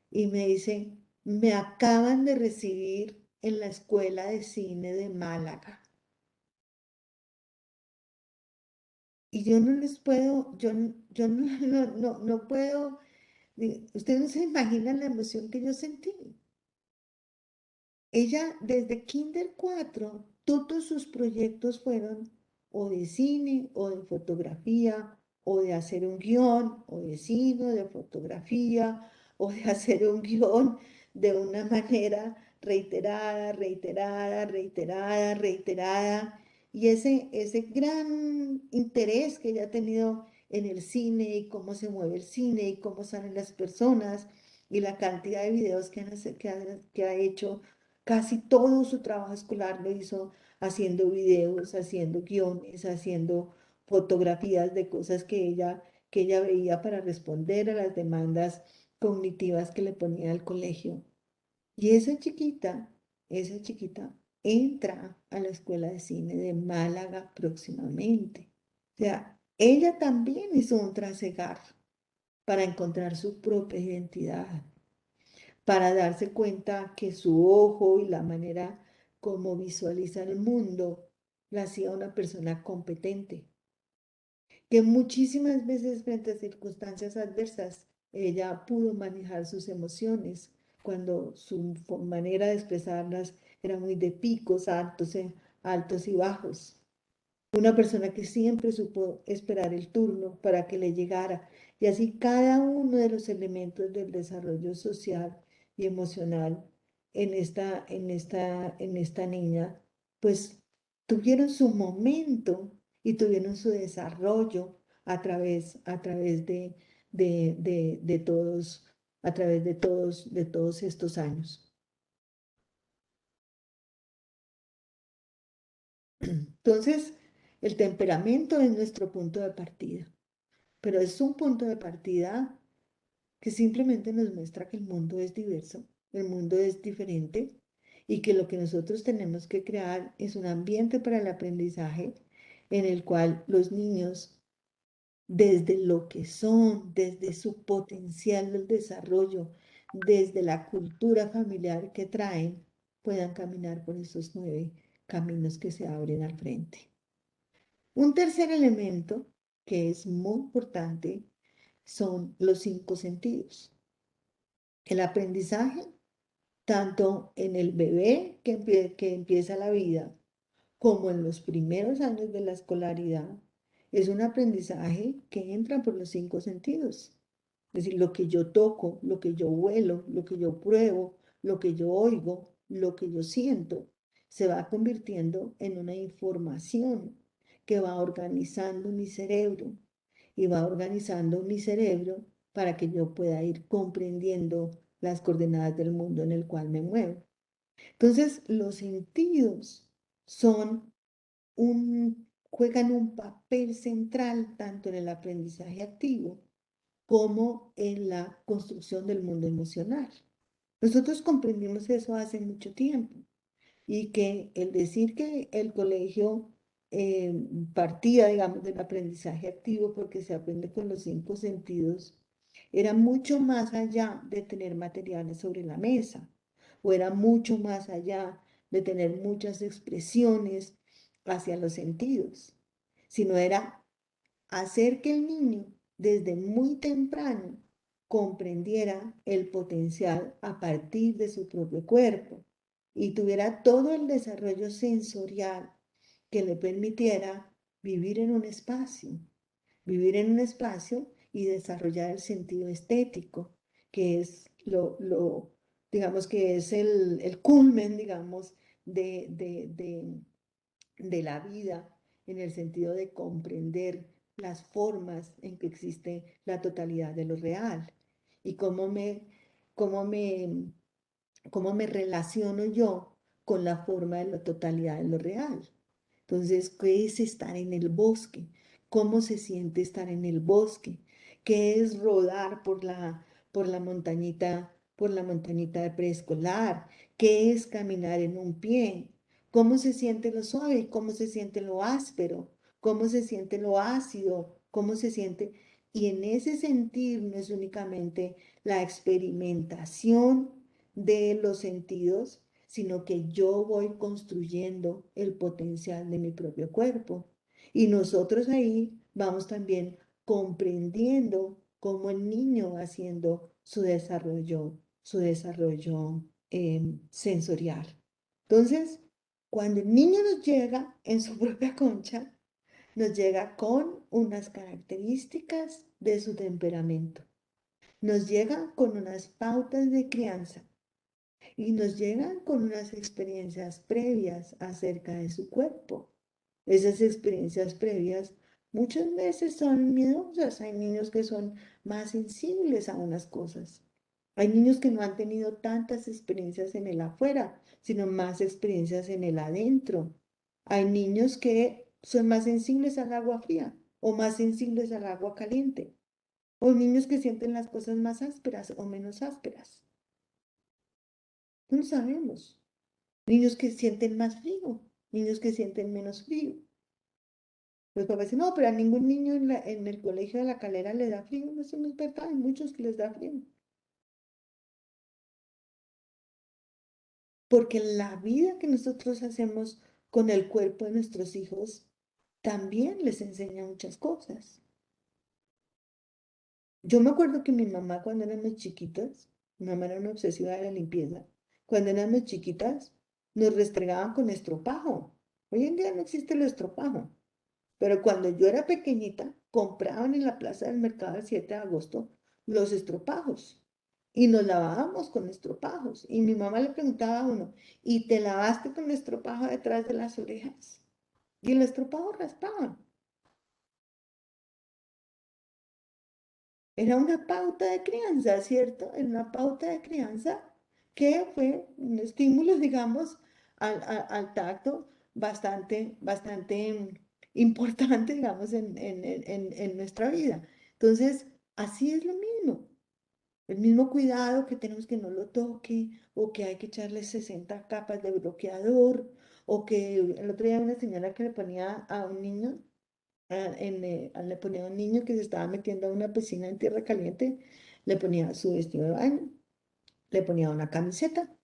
Y me dice, me acaban de recibir en la Escuela de Cine de Málaga. Y yo no les puedo, yo no puedo, ustedes no se imaginan la emoción que yo sentí. Ella desde Kinder 4, todos sus proyectos fueron o de cine, o de fotografía, o de hacer un guión, o de cine, o de fotografía, o de hacer un guión de una manera reiterada, reiterada, reiterada, reiterada. Y ese gran interés que ella ha tenido en el cine y cómo se mueve el cine y cómo salen las personas y la cantidad de videos que ha hecho. Casi todo su trabajo escolar lo hizo haciendo videos, haciendo guiones, haciendo fotografías de cosas que ella veía para responder a las demandas cognitivas que le ponía el colegio. Y esa chiquita entra a la Escuela de Cine de Málaga próximamente. O sea, ella también hizo un trasegar para encontrar su propia identidad, para darse cuenta que su ojo y la manera como visualiza el mundo la hacía una persona competente, que muchísimas veces frente a circunstancias adversas ella pudo manejar sus emociones cuando su manera de expresarlas era muy de picos, altos y bajos. Una persona que siempre supo esperar el turno para que le llegara. Y así cada uno de los elementos del desarrollo social y emocional en esta niña, pues tuvieron su momento y tuvieron su desarrollo a través de todos, a través de todos estos años. Entonces, el temperamento es nuestro punto de partida, pero es un punto de partida que simplemente nos muestra que el mundo es diverso, el mundo es diferente, y que lo que nosotros tenemos que crear es un ambiente para el aprendizaje en el cual los niños, desde lo que son, desde su potencial del desarrollo, desde la cultura familiar que traen, puedan caminar por esos 9 caminos que se abren al frente. Un tercer elemento que es muy importante son los 5 sentidos. El aprendizaje, tanto en el bebé que empieza la vida, como en los primeros años de la escolaridad, es un aprendizaje que entra por los 5 sentidos. Es decir, lo que yo toco, lo que yo huelo, lo que yo pruebo, lo que yo oigo, lo que yo siento, se va convirtiendo en una información que va organizando mi cerebro y va organizando mi cerebro para que yo pueda ir comprendiendo las coordenadas del mundo en el cual me muevo. Entonces, los sentidos son juegan un papel central tanto en el aprendizaje activo como en la construcción del mundo emocional. Nosotros comprendimos eso hace mucho tiempo y que el decir que el colegio partía, digamos, del aprendizaje activo porque se aprende con los 5 sentidos, era mucho más allá de tener materiales sobre la mesa, o era mucho más allá de tener muchas expresiones hacia los sentidos, sino era hacer que el niño desde muy temprano comprendiera el potencial a partir de su propio cuerpo y tuviera todo el desarrollo sensorial que le permitiera vivir en un espacio, vivir en un espacio y desarrollar el sentido estético, que es digamos que es el culmen, digamos, de, de, de, de la vida en el sentido de comprender las formas en que existe la totalidad de lo real y cómo me, cómo me relaciono yo con la forma de la totalidad de lo real. Entonces, ¿qué es estar en el bosque? ¿Cómo se siente estar en el bosque? ¿Qué es rodar por la montañita de preescolar? ¿Qué es caminar en un pie? ¿Cómo se siente lo suave? ¿Cómo se siente lo áspero? ¿Cómo se siente lo ácido? ¿Cómo se siente? Y en ese sentir no es únicamente la experimentación de los sentidos, sino que yo voy construyendo el potencial de mi propio cuerpo. Y nosotros ahí vamos también comprendiendo cómo el niño va haciendo su desarrollo sensorial. Entonces, cuando el niño nos llega en su propia concha, nos llega con unas características de su temperamento. Nos llega con unas pautas de crianza y nos llegan con unas experiencias previas acerca de su cuerpo. Esas experiencias previas muchas veces son miedosas. Hay niños que son más sensibles a unas cosas. Hay niños que no han tenido tantas experiencias en el afuera, sino más experiencias en el adentro. Hay niños que son más sensibles al agua fría o más sensibles al agua caliente. O niños que sienten las cosas más ásperas o menos ásperas. No lo sabemos. Niños que sienten más frío, niños que sienten menos frío. Los papás dicen, no, pero a ningún niño en el colegio de La Calera le da frío. No, eso no es verdad, hay muchos que les da frío. Porque la vida que nosotros hacemos con el cuerpo de nuestros hijos también les enseña muchas cosas. Yo me acuerdo que mi mamá cuando éramos chiquitas, mi mamá era una obsesiva de la limpieza, cuando éramos chiquitas nos restregaban con estropajo. Hoy en día no existe el estropajo. Pero cuando yo era pequeñita, compraban en la plaza del mercado del 7 de agosto los estropajos y nos lavábamos con estropajos. Y mi mamá le preguntaba a uno, ¿y te lavaste con estropajo detrás de las orejas? Y el estropajo raspaba. Era una pauta de crianza, ¿cierto? Era una pauta de crianza que fue un estímulo, digamos, al tacto bastante importante, digamos, en nuestra vida. Entonces, así es lo mismo. El mismo cuidado que tenemos que no lo toque, o que hay que echarle 60 capas de bloqueador, o que el otro día una señora que le ponía a un niño le ponía a un niño que se estaba metiendo a una piscina en tierra caliente, le ponía su vestido de baño, le ponía una camiseta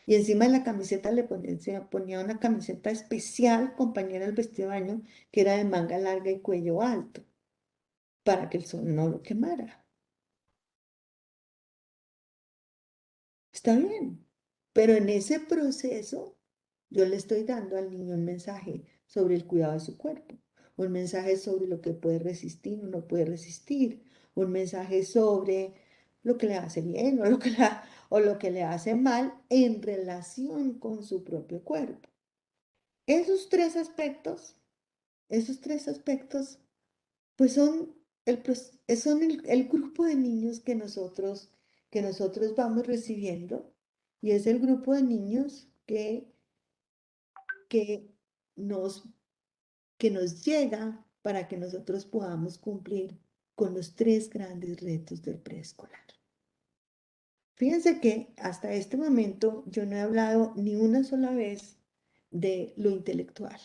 y encima de la camiseta se ponía una camiseta especial, compañera del vestido de baño, que era de manga larga y cuello alto, para que el sol no lo quemara. Está bien, pero en ese proceso yo le estoy dando al niño un mensaje sobre el cuidado de su cuerpo, un mensaje sobre lo que puede resistir o no puede resistir, un mensaje sobre lo que le hace bien o lo que le hace mal en relación con su propio cuerpo. Esos tres aspectos, pues son el grupo de niños que nosotros vamos recibiendo, y es el grupo de niños que nos, que nos llega para que nosotros podamos cumplir con los tres grandes retos del preescolar. Fíjense que hasta este momento yo no he hablado ni una sola vez de lo intelectual.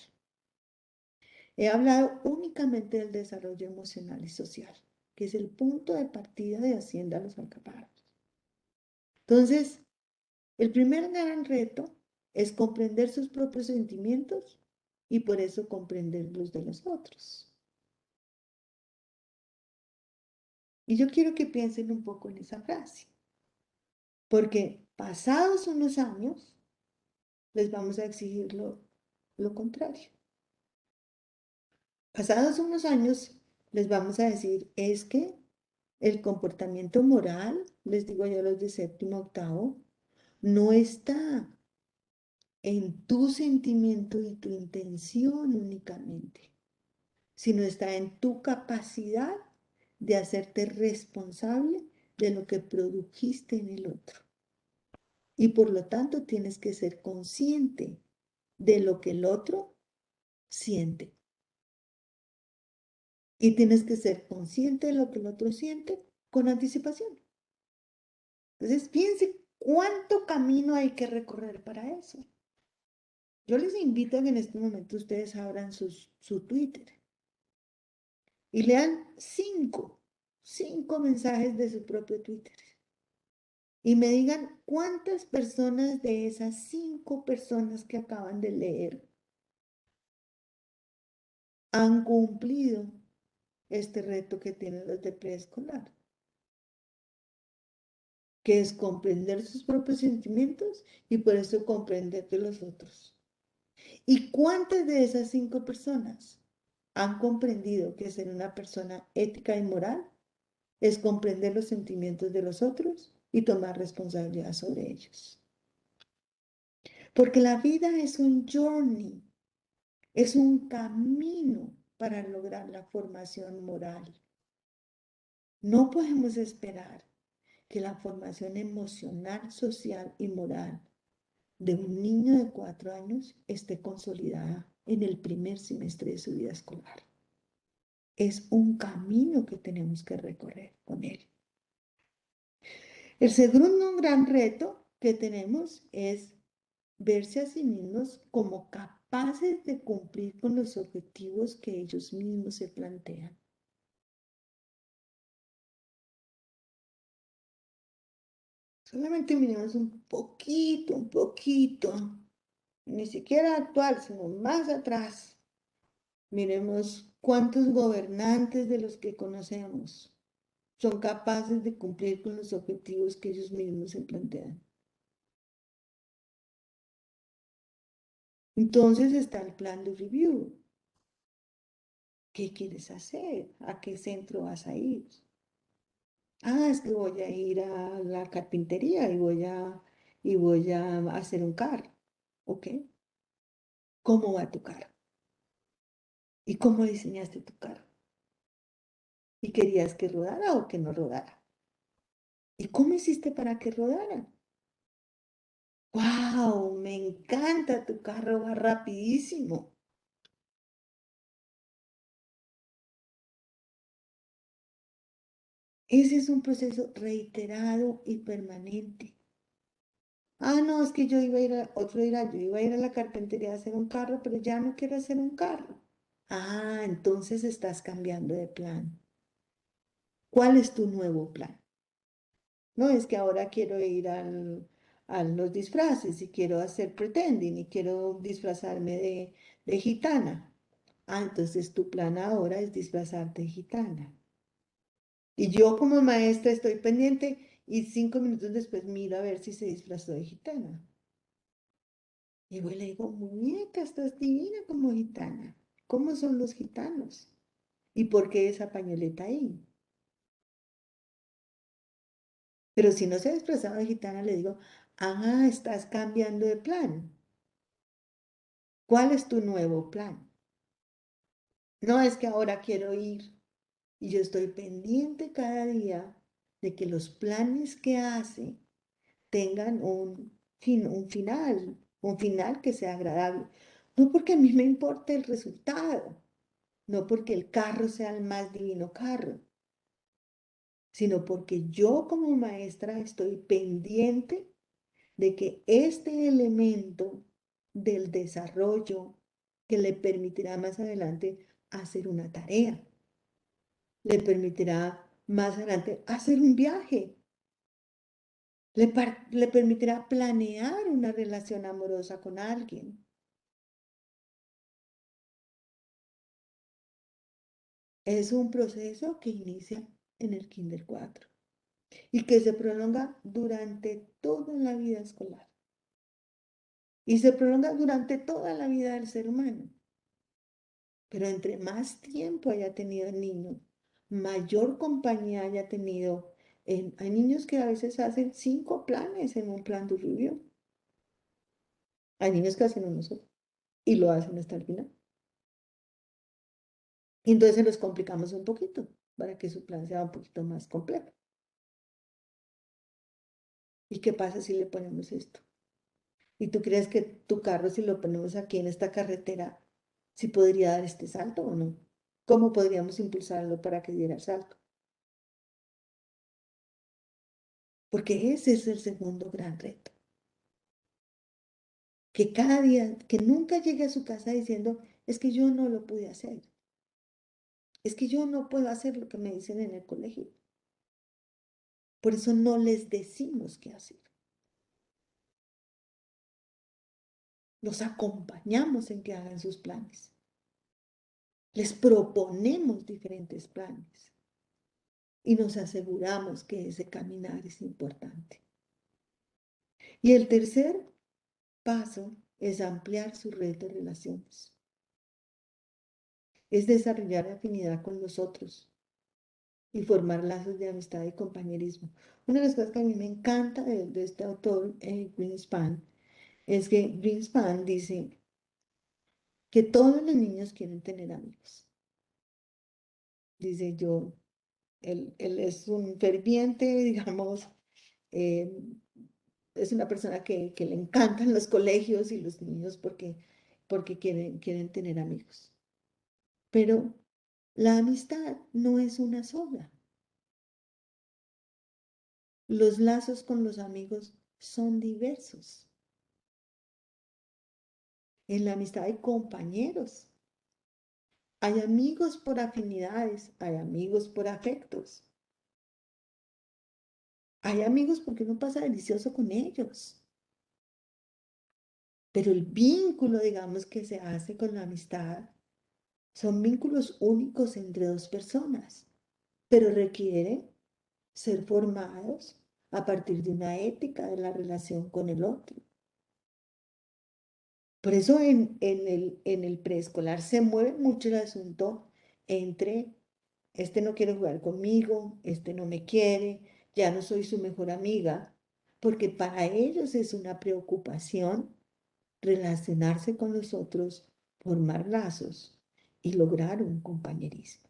He hablado únicamente del desarrollo emocional y social, que es el punto de partida de Hacienda Los Alcaparras. Entonces, el primer gran reto es comprender sus propios sentimientos y por eso comprender los de los otros. Y yo quiero que piensen un poco en esa frase, porque pasados unos años les vamos a exigir lo contrario. Pasados unos años les vamos a decir, es que el comportamiento moral, les digo yo a los de séptimo, octavo, no está en tu sentimiento y tu intención únicamente, sino está en tu capacidad de hacerte responsable de lo que produjiste en el otro. Y por lo tanto tienes que ser consciente de lo que el otro siente. Y tienes que ser consciente de lo que el otro siente con anticipación. Entonces, piense cuánto camino hay que recorrer para eso. Yo les invito a que en este momento ustedes abran su Twitter y lean cinco mensajes de su propio Twitter. Y me digan cuántas personas de esas 5 personas que acaban de leer han cumplido este reto que tienen los de preescolar, que es comprender sus propios sentimientos y por eso comprender de los otros. ¿Y cuántas de esas 5 personas han comprendido que ser una persona ética y moral es comprender los sentimientos de los otros y tomar responsabilidad sobre ellos? Porque la vida es un journey, es un camino para lograr la formación moral. No podemos esperar que la formación emocional, social y moral de un niño de 4 años esté consolidada en el primer semestre de su vida escolar. Es un camino que tenemos que recorrer con él. El segundo gran reto que tenemos es verse a sí mismos como capaces de cumplir con los objetivos que ellos mismos se plantean. Solamente miremos un poquito, ni siquiera actual, sino más atrás. Miremos cuántos gobernantes de los que conocemos son capaces de cumplir con los objetivos que ellos mismos se plantean. Entonces está el plan de review. ¿Qué quieres hacer? ¿A qué centro vas a ir? Ah, es que voy a ir a la carpintería y voy a hacer un carro. ¿Ok? ¿Cómo va tu carro? ¿Y cómo diseñaste tu carro? ¿Y querías que rodara o que no rodara? ¿Y cómo hiciste para que rodara? ¡Wow! Me encanta, tu carro va rapidísimo. Ese es un proceso reiterado y permanente. Ah, no, es que yo iba a ir yo iba a ir a la carpintería a hacer un carro, pero ya no quiero hacer un carro. Ah, entonces estás cambiando de plan. ¿Cuál es tu nuevo plan? No, es que ahora quiero ir a los disfraces y quiero hacer pretending y quiero disfrazarme de gitana. Ah, entonces tu plan ahora es disfrazarte de gitana. Y yo como maestra estoy pendiente y 5 minutos después miro a ver si se disfrazó de gitana. Y voy y le digo, muñeca, estás divina como gitana. ¿Cómo son los gitanos? ¿Y por qué esa pañoleta ahí? Pero si no se ha disfrazado de gitana, le digo, ah, estás cambiando de plan. ¿Cuál es tu nuevo plan? No es que ahora quiero ir y yo estoy pendiente cada día de que los planes que hace tengan un final que sea agradable. No porque a mí me importe el resultado, no porque el carro sea el más divino carro, sino porque yo como maestra estoy pendiente de que este elemento del desarrollo que le permitirá más adelante hacer una tarea, le permitirá más adelante hacer un viaje, le permitirá planear una relación amorosa con alguien. Es un proceso que inicia en el Kinder 4 y que se prolonga durante toda la vida escolar y se prolonga durante toda la vida del ser humano. Pero entre más tiempo haya tenido el niño, mayor compañía haya tenido. Hay niños que a veces hacen 5 planes en un plan de review. Hay niños que hacen uno solo y lo hacen hasta el final. Y entonces se los complicamos un poquito para que su plan sea un poquito más completo. ¿Y qué pasa si le ponemos esto? ¿Y tú crees que tu carro, si lo ponemos aquí en esta carretera, si podría dar este salto o no? ¿Cómo podríamos impulsarlo para que diera el salto? Porque ese es el segundo gran reto. Que cada día, que nunca llegue a su casa diciendo, es que yo no lo pude hacer. Es que yo no puedo hacer lo que me dicen en el colegio. Por eso no les decimos qué hacer. Los acompañamos en que hagan sus planes. Les proponemos diferentes planes y nos aseguramos que ese caminar es importante. Y el tercer paso es ampliar su red de relaciones. Es desarrollar afinidad con los otros y formar lazos de amistad y compañerismo. Una de las cosas que a mí me encanta de este autor, Greenspan, es que Greenspan dice que todos los niños quieren tener amigos. Dice yo, él es un ferviente, digamos, eh, es una persona que le encantan los colegios y los niños porque quieren tener amigos. Pero la amistad no es una sola. Los lazos con los amigos son diversos. En la amistad hay compañeros, hay amigos por afinidades, hay amigos por afectos, hay amigos porque uno pasa delicioso con ellos. Pero el vínculo, digamos, que se hace con la amistad son vínculos únicos entre dos personas, pero requieren ser formados a partir de una ética de la relación con el otro. Por eso en el preescolar se mueve mucho el asunto entre este no quiere jugar conmigo, este no me quiere, ya no soy su mejor amiga, porque para ellos es una preocupación relacionarse con los otros, formar lazos y lograr un compañerismo.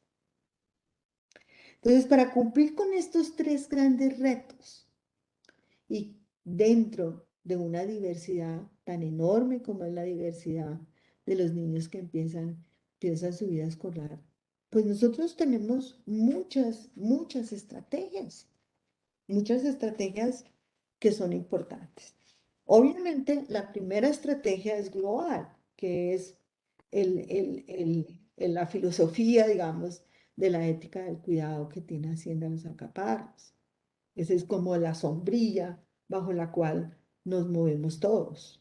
Entonces, para cumplir con estos 3 grandes retos y dentro de una diversidad tan enorme como es la diversidad de los niños que empiezan su vida escolar, pues nosotros tenemos muchas estrategias que son importantes. Obviamente, la primera estrategia es global, que es la filosofía, digamos, de la ética del cuidado que tiene Hacienda Los Alcaparras. Esa es como la sombrilla bajo la cual nos movemos todos.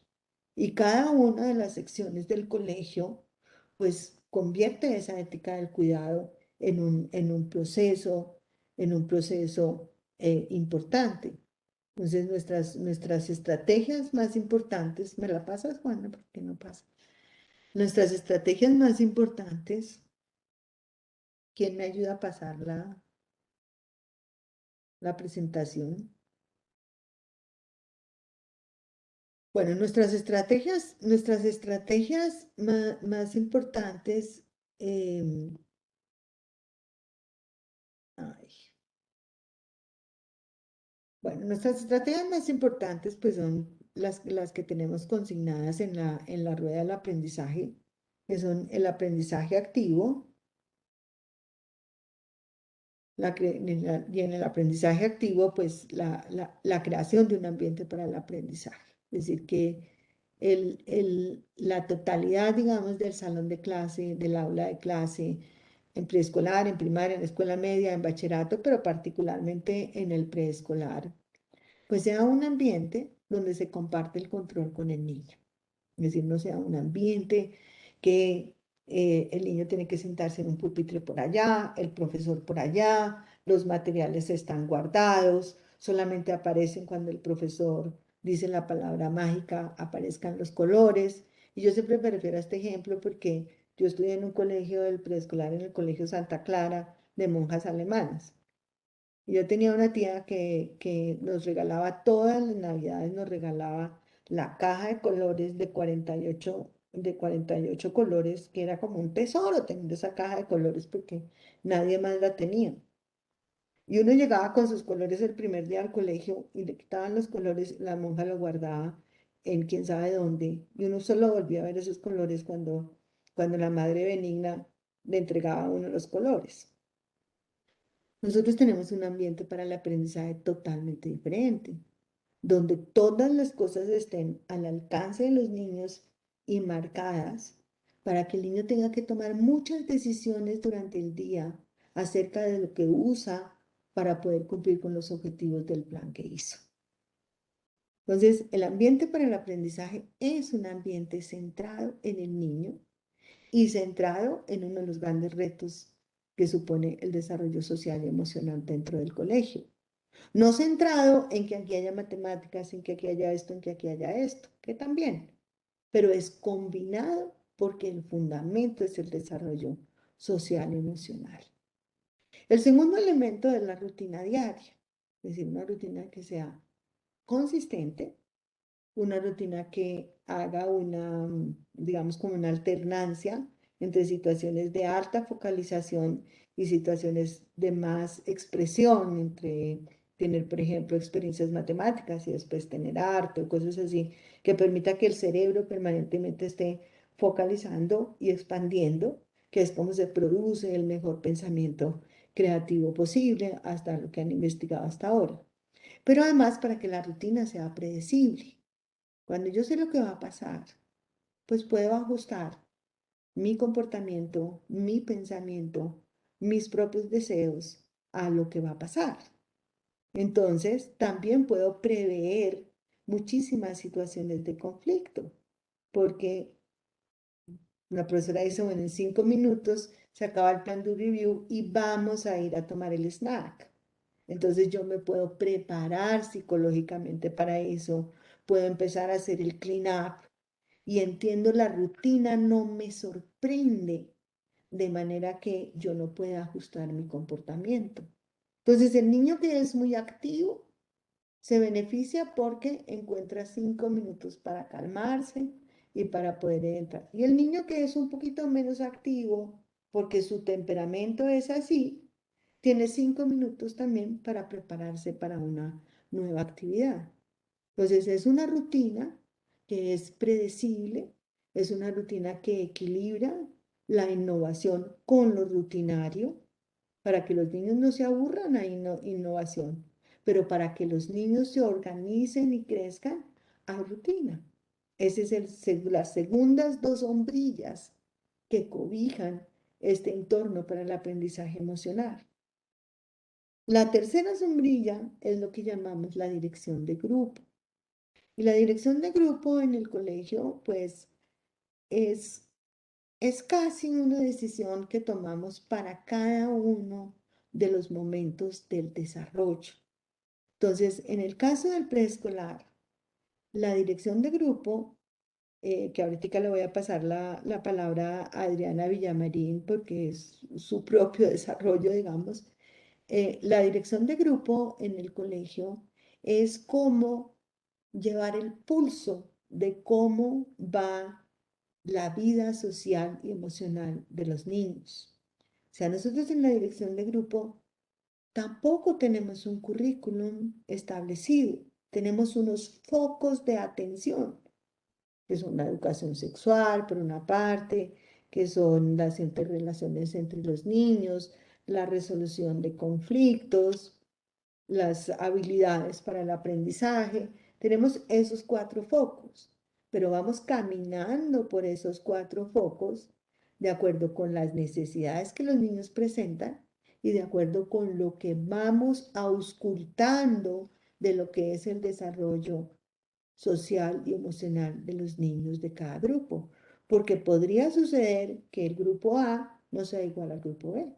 Y cada una de las secciones del colegio, pues, convierte esa ética del cuidado en un proceso importante. Entonces, nuestras estrategias más importantes, ¿me la pasas, Juana? ¿Por qué no pasa? Nuestras estrategias más importantes, ¿quién me ayuda a pasar la presentación? Bueno, nuestras estrategias más importantes, ay, bueno, nuestras estrategias más importantes pues son las que tenemos consignadas en la rueda del aprendizaje, que son el aprendizaje activo, y en el aprendizaje activo pues la creación de un ambiente para el aprendizaje. Es decir, que la totalidad, digamos, del salón de clase, del aula de clase, en preescolar, en primaria, en escuela media, en bachillerato, pero particularmente en el preescolar, pues sea un ambiente donde se comparte el control con el niño. Es decir, no sea un ambiente que el niño tiene que sentarse en un pupitre por allá, el profesor por allá, los materiales están guardados, solamente aparecen cuando el profesor dice la palabra mágica, aparezcan los colores. Y yo siempre me refiero a este ejemplo porque yo estudié en un colegio del preescolar, en el Colegio Santa Clara, de monjas alemanas. Y yo tenía una tía que nos regalaba todas las navidades, nos regalaba la caja de colores de 48 colores, que era como un tesoro tener esa caja de colores porque nadie más la tenía. Y uno llegaba con sus colores el primer día al colegio y le quitaban los colores, la monja lo guardaba en quién sabe dónde. Y uno solo volvía a ver esos colores cuando la Madre Benigna le entregaba a uno los colores. Nosotros tenemos un ambiente para el aprendizaje totalmente diferente, donde todas las cosas estén al alcance de los niños y marcadas para que el niño tenga que tomar muchas decisiones durante el día acerca de lo que usa para poder cumplir con los objetivos del plan que hizo. Entonces, el ambiente para el aprendizaje es un ambiente centrado en el niño y centrado en uno de los grandes retos que supone el desarrollo social y emocional dentro del colegio. No centrado en que aquí haya matemáticas, en que aquí haya esto, en que aquí haya esto, que también, pero es combinado porque el fundamento es el desarrollo social y emocional. El segundo elemento es la rutina diaria, es decir, una rutina que sea consistente, una rutina que haga una, digamos, como una alternancia entre situaciones de alta focalización y situaciones de más expresión, entre tener, por ejemplo, experiencias matemáticas y después tener arte o cosas así, que permita que el cerebro permanentemente esté focalizando y expandiendo, que es como se produce el mejor pensamiento creativo posible hasta lo que han investigado hasta ahora. Pero además para que la rutina sea predecible. Cuando yo sé lo que va a pasar, pues puedo ajustar mi comportamiento, mi pensamiento, mis propios deseos a lo que va a pasar. Entonces, también puedo prever muchísimas situaciones de conflicto, porque la profesora dice, bueno, en 5 minutos se acaba el plan de review y vamos a ir a tomar el snack. Entonces yo me puedo preparar psicológicamente para eso, puedo empezar a hacer el clean up y entiendo la rutina, no me sorprende, de manera que yo no pueda ajustar mi comportamiento. Entonces el niño que es muy activo se beneficia porque encuentra 5 minutos para calmarse y para poder entrar. Y el niño que es un poquito menos activo, porque su temperamento es así, tiene 5 minutos también para prepararse para una nueva actividad. Entonces es una rutina que es predecible, es una rutina que equilibra la innovación con lo rutinario, para que los niños no se aburran a innovación, pero para que los niños se organicen y crezcan a rutina. Esas es las segundas dos sombrillas que cobijan este entorno para el aprendizaje emocional. La tercera sombrilla es lo que llamamos la dirección de grupo. Y la dirección de grupo en el colegio, pues, es, es casi una decisión que tomamos para cada uno de los momentos del desarrollo. Entonces, en el caso del preescolar, la dirección de grupo, que ahorita le voy a pasar la palabra a Adriana Villamarín porque es su propio desarrollo, digamos, la dirección de grupo en el colegio es como llevar el pulso de cómo va la vida social y emocional de los niños. O sea, nosotros en la dirección de grupo tampoco tenemos un currículum establecido, tenemos unos focos de atención, que son la educación sexual, por una parte, que son las interrelaciones entre los niños, la resolución de conflictos, las habilidades para el aprendizaje. Tenemos esos 4 focos, pero vamos caminando por esos 4 focos de acuerdo con las necesidades que los niños presentan y de acuerdo con lo que vamos auscultando de lo que es el desarrollo social y emocional de los niños de cada grupo. Porque podría suceder que el grupo A no sea igual al grupo B.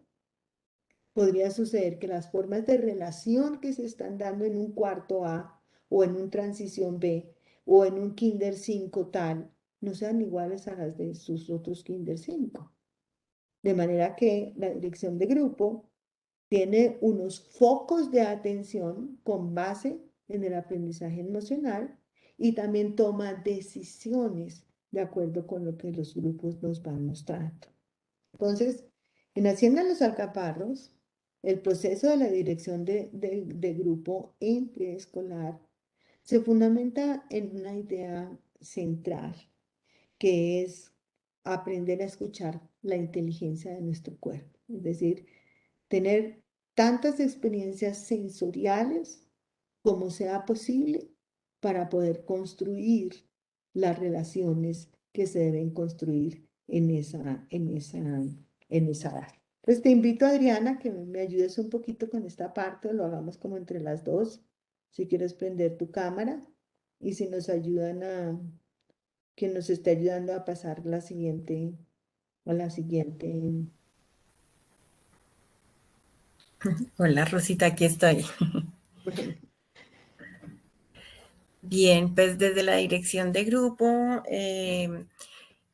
Podría suceder que las formas de relación que se están dando en un cuarto A o en un transición B o en un kinder 5 tal, no sean iguales a las de sus otros kinder 5. De manera que la dirección de grupo tiene unos focos de atención con base en el aprendizaje emocional y también toma decisiones de acuerdo con lo que los grupos nos van mostrando. Entonces, en Hacienda Los Alcaparros, el proceso de la dirección de grupo en preescolar se fundamenta en una idea central, que es aprender a escuchar la inteligencia de nuestro cuerpo, es decir, tener tantas experiencias sensoriales como sea posible para poder construir las relaciones que se deben construir en esa edad. Entonces te invito, Adriana, que me ayudes un poquito con esta parte, lo hagamos como entre las dos, si quieres prender tu cámara y si nos ayudan que nos esté ayudando a pasar a la siguiente. Hola Rosita, aquí estoy. Bueno, Bien, pues desde la dirección de grupo,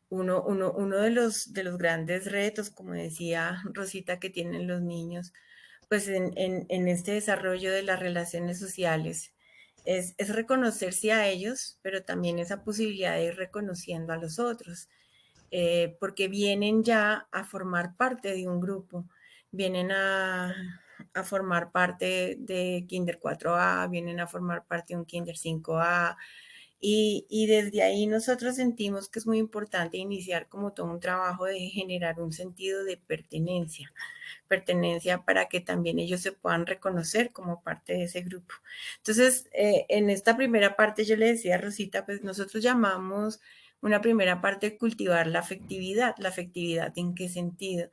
uno de los grandes retos, como decía Rosita, que tienen los niños, pues en este desarrollo de las relaciones sociales, es reconocerse a ellos, pero también esa posibilidad de ir reconociendo a los otros, porque vienen ya a formar parte de un grupo, vienen a formar parte de Kinder 4A, vienen a formar parte de un Kinder 5A, y desde ahí nosotros sentimos que es muy importante iniciar como todo un trabajo de generar un sentido de pertenencia para que también ellos se puedan reconocer como parte de ese grupo. Entonces, en esta primera parte yo le decía a Rosita, pues nosotros llamamos una primera parte cultivar la afectividad, ¿en qué sentido?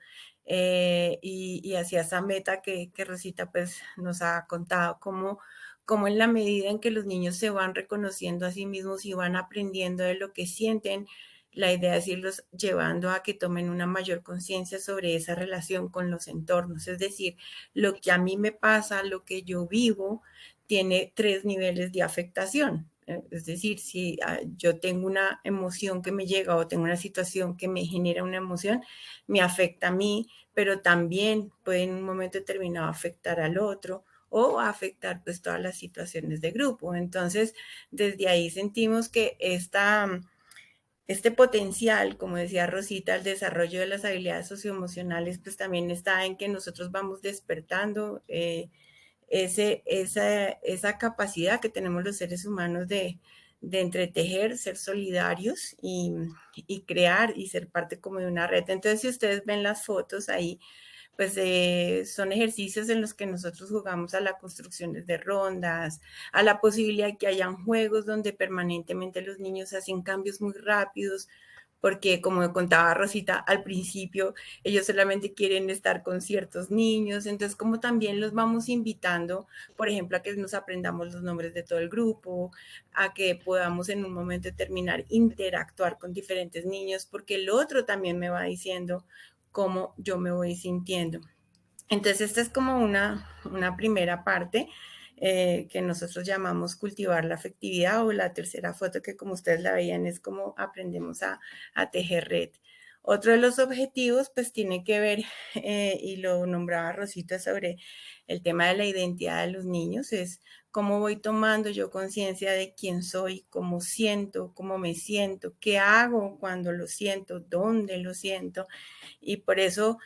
Y hacia esa meta que Rosita pues nos ha contado, como en la medida en que los niños se van reconociendo a sí mismos y van aprendiendo de lo que sienten, la idea es irlos llevando a que tomen una mayor conciencia sobre esa relación con los entornos. Es decir, lo que a mí me pasa, lo que yo vivo, tiene 3 niveles de afectación. Es decir, si yo tengo una emoción que me llega o tengo una situación que me genera una emoción, me afecta a mí, pero también puede en un momento determinado afectar al otro o afectar pues todas las situaciones de grupo. Entonces, desde ahí sentimos que este potencial, como decía Rosita, el desarrollo de las habilidades socioemocionales, pues también está en que nosotros vamos despertando esa capacidad que tenemos los seres humanos de entretejer, ser solidarios y crear y ser parte como de una red. Entonces, si ustedes ven las fotos ahí, pues son ejercicios en los que nosotros jugamos a la construcción de rondas, a la posibilidad de que hayan juegos donde permanentemente los niños hacen cambios muy rápidos, porque como contaba Rosita al principio, ellos solamente quieren estar con ciertos niños, entonces como también los vamos invitando, por ejemplo, a que nos aprendamos los nombres de todo el grupo, a que podamos en un momento determinado interactuar con diferentes niños, porque el otro también me va diciendo cómo yo me voy sintiendo. Entonces, esta es como una primera parte que nosotros llamamos cultivar la afectividad, o la tercera foto que como ustedes la veían es como aprendemos a tejer red. Otro de los objetivos pues tiene que ver, y lo nombraba Rosita sobre el tema de la identidad de los niños, es cómo voy tomando yo conciencia de quién soy, cómo siento, cómo me siento, qué hago cuando lo siento, dónde lo siento. Y por eso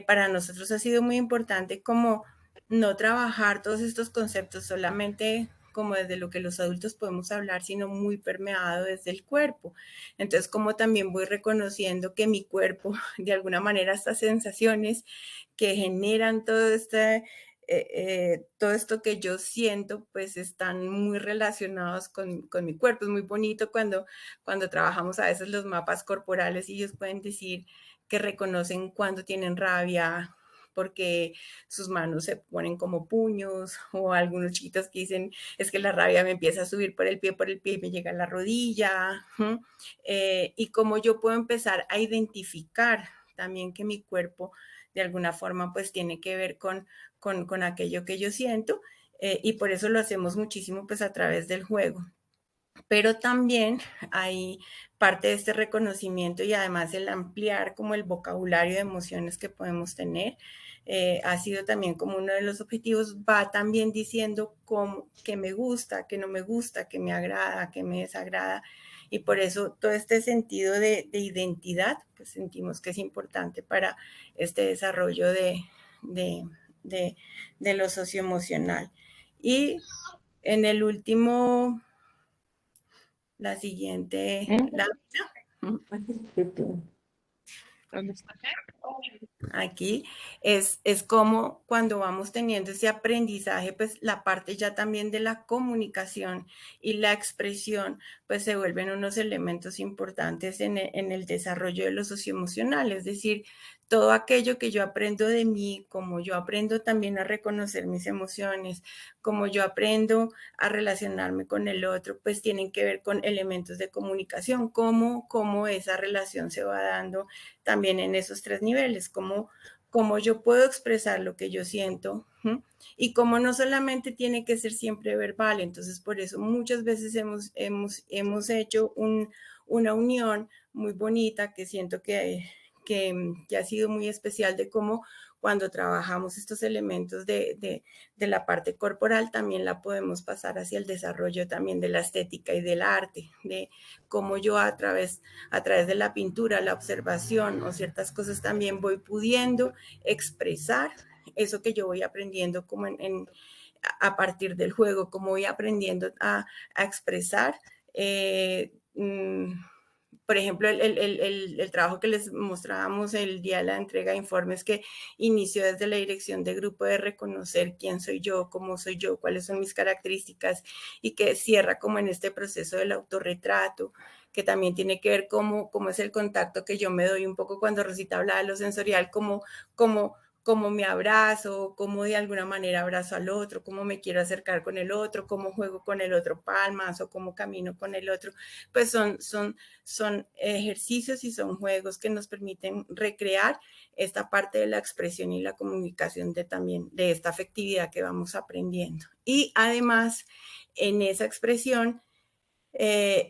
para nosotros ha sido muy importante como no trabajar todos estos conceptos solamente como desde lo que los adultos podemos hablar, sino muy permeado desde el cuerpo. Entonces, como también voy reconociendo que mi cuerpo, de alguna manera, estas sensaciones que generan todo esto que yo siento, pues están muy relacionados con mi cuerpo. Es muy bonito cuando trabajamos a veces los mapas corporales y ellos pueden decir que reconocen cuando tienen rabia, porque sus manos se ponen como puños, o algunos chiquitos que dicen, es que la rabia me empieza a subir por el pie y me llega a la rodilla, y cómo yo puedo empezar a identificar también que mi cuerpo de alguna forma pues tiene que ver con aquello que yo siento, y por eso lo hacemos muchísimo pues a través del juego. Pero también hay parte de este reconocimiento y además el ampliar como el vocabulario de emociones que podemos tener. Ha sido también como uno de los objetivos, va también diciendo que me gusta, que no me gusta, que me agrada, que me desagrada. Y por eso todo este sentido de identidad, pues sentimos que es importante para este desarrollo de, de lo socioemocional. Y en el último, la siguiente lámina, ¿Dónde está? aquí es como cuando vamos teniendo ese aprendizaje, pues la parte ya también de la comunicación y la expresión, pues se vuelven unos elementos importantes en el desarrollo de lo socioemocional, es decir, todo aquello que yo aprendo de mí, como yo aprendo también a reconocer mis emociones, como yo aprendo a relacionarme con el otro, pues tienen que ver con elementos de comunicación, cómo esa relación se va dando también en esos tres niveles, cómo yo puedo expresar lo que yo siento, y cómo no solamente tiene que ser siempre verbal. Entonces, por eso muchas veces hemos hecho una unión muy bonita que siento que ha sido muy especial de cómo cuando trabajamos estos elementos de la parte corporal, también la podemos pasar hacia el desarrollo también de la estética y del arte, de cómo yo a través de la pintura, la observación o ciertas cosas también voy pudiendo expresar eso que yo voy aprendiendo como a partir del juego, como voy aprendiendo a expresar. Por ejemplo, el trabajo que les mostrábamos el día de la entrega de informes, que inició desde la dirección de grupo de reconocer quién soy yo, cómo soy yo, cuáles son mis características, y que cierra como en este proceso del autorretrato, que también tiene que ver cómo es el contacto que yo me doy un poco cuando Rosita hablaba de lo sensorial, cómo me abrazo, cómo de alguna manera abrazo al otro, cómo me quiero acercar con el otro, cómo juego con el otro palmas o cómo camino con el otro. Pues son ejercicios y son juegos que nos permiten recrear esta parte de la expresión y la comunicación también de esta afectividad que vamos aprendiendo. Y además, en esa expresión,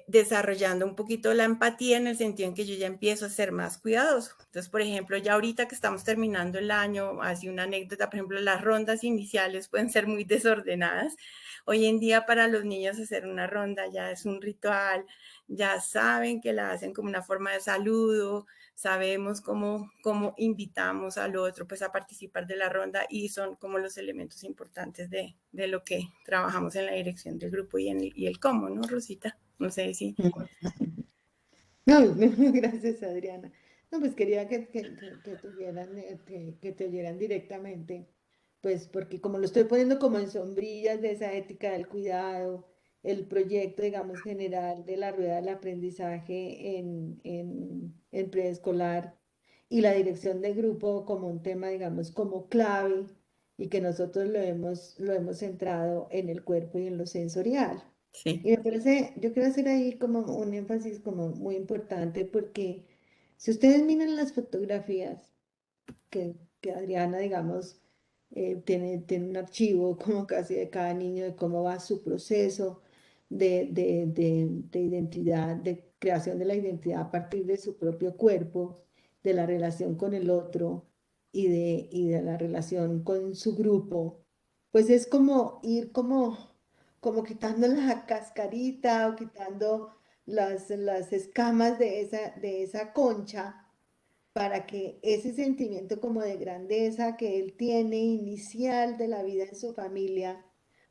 desarrollando un poquito la empatía en el sentido en que yo ya empiezo a ser más cuidadoso. Entonces, por ejemplo, ya ahorita que estamos terminando el año, así una anécdota, por ejemplo, las rondas iniciales pueden ser muy desordenadas. Hoy en día para los niños hacer una ronda ya es un ritual, ya saben que la hacen como una forma de saludo, sabemos cómo invitamos al otro pues a participar de la ronda, y son como los elementos importantes de lo que trabajamos en la dirección del grupo y el cómo, ¿no, Rosita? No sé si... No, gracias, Adriana. No, pues quería que tuvieran, que te oyeran directamente, pues porque como lo estoy poniendo como en sombrillas de esa ética del cuidado, el proyecto, digamos, general de la rueda del aprendizaje en preescolar y la dirección de grupo como un tema, digamos, como clave y que nosotros lo hemos centrado en el cuerpo y en lo sensorial. Sí. Y me parece, yo quiero hacer ahí como un énfasis como muy importante porque si ustedes miran las fotografías que Adriana, digamos, tiene un archivo como casi de cada niño de cómo va su proceso de identidad, de creación de la identidad a partir de su propio cuerpo, de la relación con el otro y de la relación con su grupo, pues es como ir como quitando la cascarita o quitando las escamas de esa concha para que ese sentimiento como de grandeza que él tiene inicial de la vida en su familia,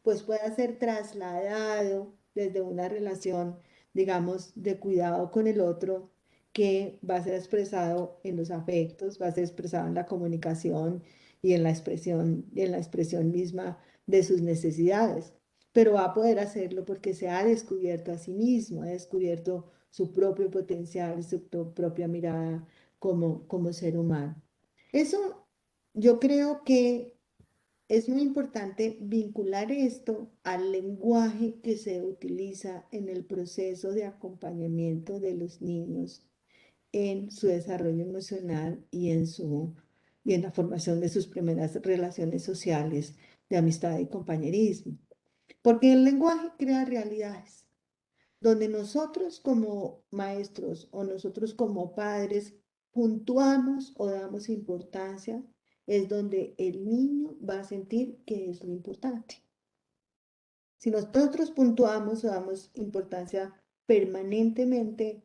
pues pueda ser trasladado desde una relación, digamos, de cuidado con el otro, que va a ser expresado en los afectos, va a ser expresado en la comunicación y en la expresión misma de sus necesidades. Pero va a poder hacerlo porque se ha descubierto a sí mismo, ha descubierto su propio potencial, su propia mirada como ser humano. Eso yo creo que es muy importante vincular esto al lenguaje que se utiliza en el proceso de acompañamiento de los niños en su desarrollo emocional y en la formación de sus primeras relaciones sociales de amistad y compañerismo. Porque el lenguaje crea realidades donde nosotros como maestros o nosotros como padres puntuamos o damos importancia, es donde el niño va a sentir que es lo importante. Si nosotros puntuamos o damos importancia permanentemente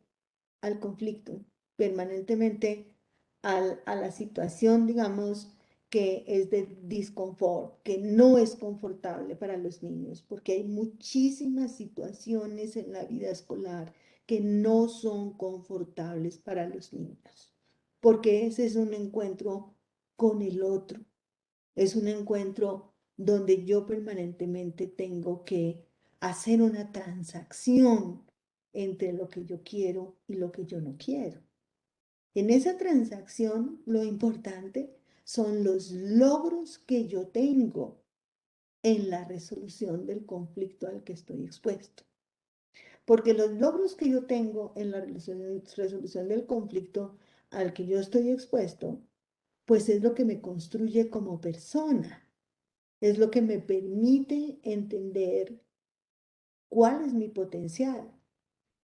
al conflicto, permanentemente a la situación, digamos, que es de disconfort, que no es confortable para los niños, porque hay muchísimas situaciones en la vida escolar que no son confortables para los niños, porque ese es un encuentro con el otro, es un encuentro donde yo permanentemente tengo que hacer una transacción entre lo que yo quiero y lo que yo no quiero. En esa transacción, lo importante son los logros que yo tengo en la resolución del conflicto al que estoy expuesto. Porque los logros que yo tengo en la resolución del conflicto al que yo estoy expuesto, pues es lo que me construye como persona, es lo que me permite entender cuál es mi potencial.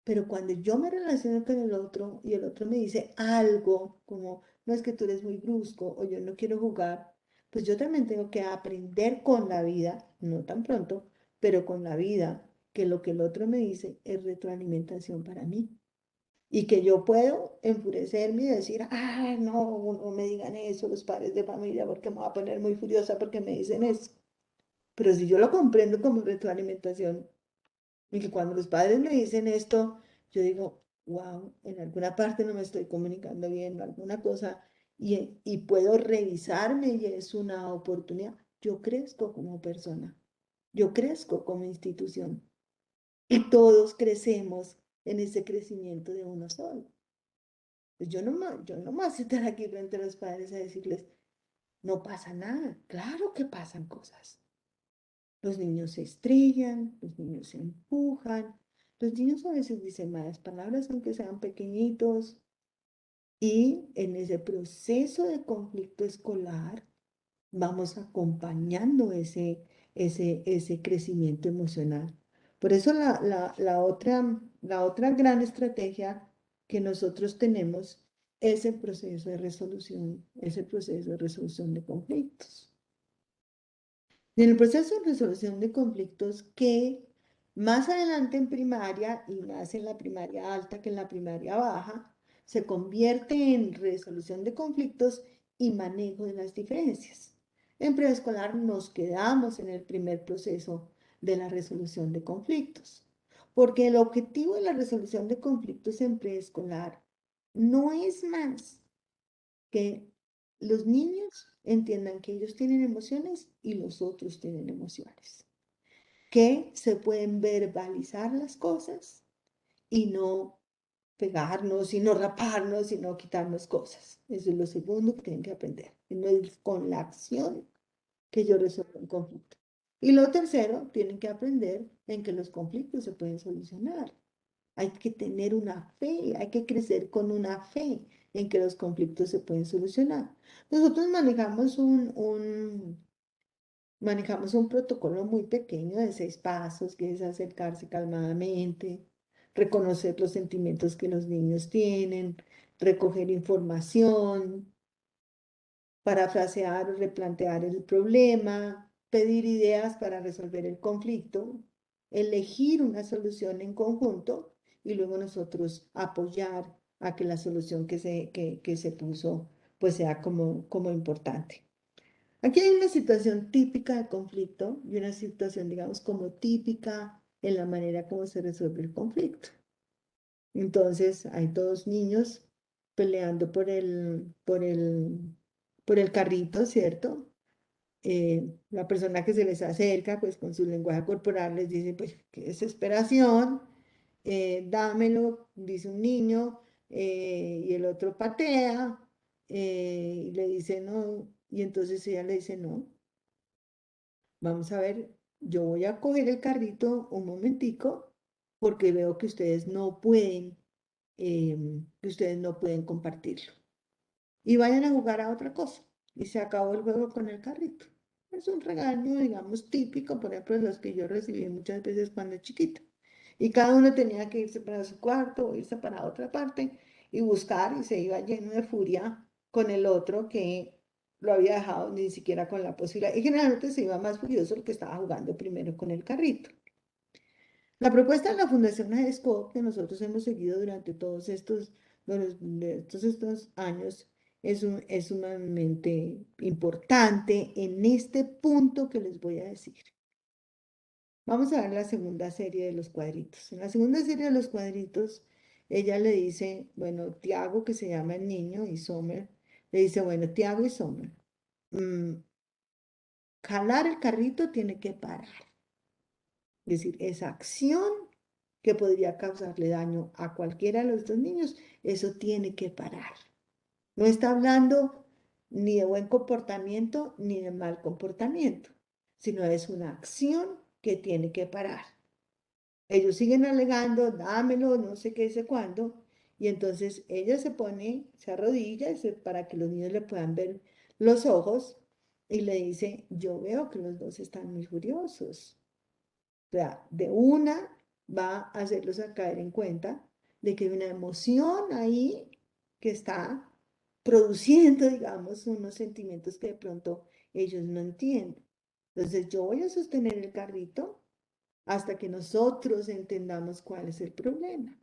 Pero cuando yo me relaciono con el otro y el otro me dice algo como, no es que tú eres muy brusco o yo no quiero jugar, pues yo también tengo que aprender con la vida, no tan pronto, pero con la vida, que lo que el otro me dice es retroalimentación para mí. Y que yo puedo enfurecerme y decir, ah, no, no me digan eso los padres de familia porque me voy a poner muy furiosa porque me dicen eso. Pero si yo lo comprendo como retroalimentación, y que cuando los padres me dicen esto, yo digo, wow, en alguna parte no me estoy comunicando bien, alguna cosa, y puedo revisarme y es una oportunidad. Yo crezco como persona, yo crezco como institución y todos crecemos en ese crecimiento de uno solo. Pues yo no me voy a sentar aquí frente a los padres a decirles, no pasa nada. Claro que pasan cosas. Los niños se estrellan, los niños se empujan, los niños a veces dicen malas palabras aunque sean pequeñitos y en ese proceso de conflicto escolar vamos acompañando ese crecimiento emocional. Por eso la otra gran estrategia que nosotros tenemos es el proceso de resolución, es el proceso de resolución de conflictos. Y en el proceso de resolución de conflictos que más adelante en primaria y más en la primaria alta que en la primaria baja, se convierte en resolución de conflictos y manejo de las diferencias. En preescolar nos quedamos en el primer proceso de la resolución de conflictos, porque el objetivo de la resolución de conflictos en preescolar no es más que los niños entiendan que ellos tienen emociones y los otros tienen emociones, que se pueden verbalizar las cosas y no pegarnos y no raparnos y no quitarnos cosas. Eso es lo segundo que tienen que aprender. No es con la acción que yo resuelvo un conflicto. Y lo tercero, tienen que aprender en que los conflictos se pueden solucionar. Hay que tener una fe, hay que crecer con una fe en que los conflictos se pueden solucionar. Nosotros manejamos un protocolo muy pequeño de 6 pasos, que es acercarse calmadamente, reconocer los sentimientos que los niños tienen, recoger información, parafrasear o replantear el problema, pedir ideas para resolver el conflicto, elegir una solución en conjunto y luego nosotros apoyar a que la solución que se puso pues sea como importante. Aquí hay una situación típica de conflicto y una situación, digamos, como típica en la manera como se resuelve el conflicto. Entonces, hay dos niños peleando por el carrito, ¿cierto? La persona que se les acerca, pues con su lenguaje corporal les dice, pues, qué desesperación, dámelo, dice un niño, y el otro patea, y le dice no, y entonces ella le dice no, vamos a ver, yo voy a coger el carrito un momentico, porque veo que ustedes no pueden compartirlo. Y vayan a jugar a otra cosa. Y se acabó el juego con el carrito. Es un regaño, digamos, típico, por ejemplo, de los que yo recibí muchas veces cuando chiquita. Y cada uno tenía que irse para su cuarto o irse para otra parte y buscar y se iba lleno de furia con el otro que lo había dejado ni siquiera con la posibilidad. Y generalmente se iba más furioso el que estaba jugando primero con el carrito. La propuesta de la Fundación AESCO, que nosotros hemos seguido durante todos estos años, es sumamente importante en este punto que les voy a decir. Vamos a ver la segunda serie de los cuadritos. En la segunda serie de los cuadritos, ella le dice, bueno, Tiago, que se llama el niño, y Sommer, le dice, bueno, Tiago y Sommer, jalar el carrito tiene que parar. Es decir, esa acción que podría causarle daño a cualquiera de los dos niños, eso tiene que parar. No está hablando ni de buen comportamiento ni de mal comportamiento, sino es una acción que tiene que parar. Ellos siguen alegando, dámelo, no sé qué, sé cuándo, y entonces ella se arrodilla para que los niños le puedan ver los ojos y le dice, yo veo que los dos están muy furiosos. O sea, de una va a hacerlos a caer en cuenta de que hay una emoción ahí que está produciendo, digamos, unos sentimientos que de pronto ellos no entienden. Entonces yo voy a sostener el carrito hasta que nosotros entendamos cuál es el problema.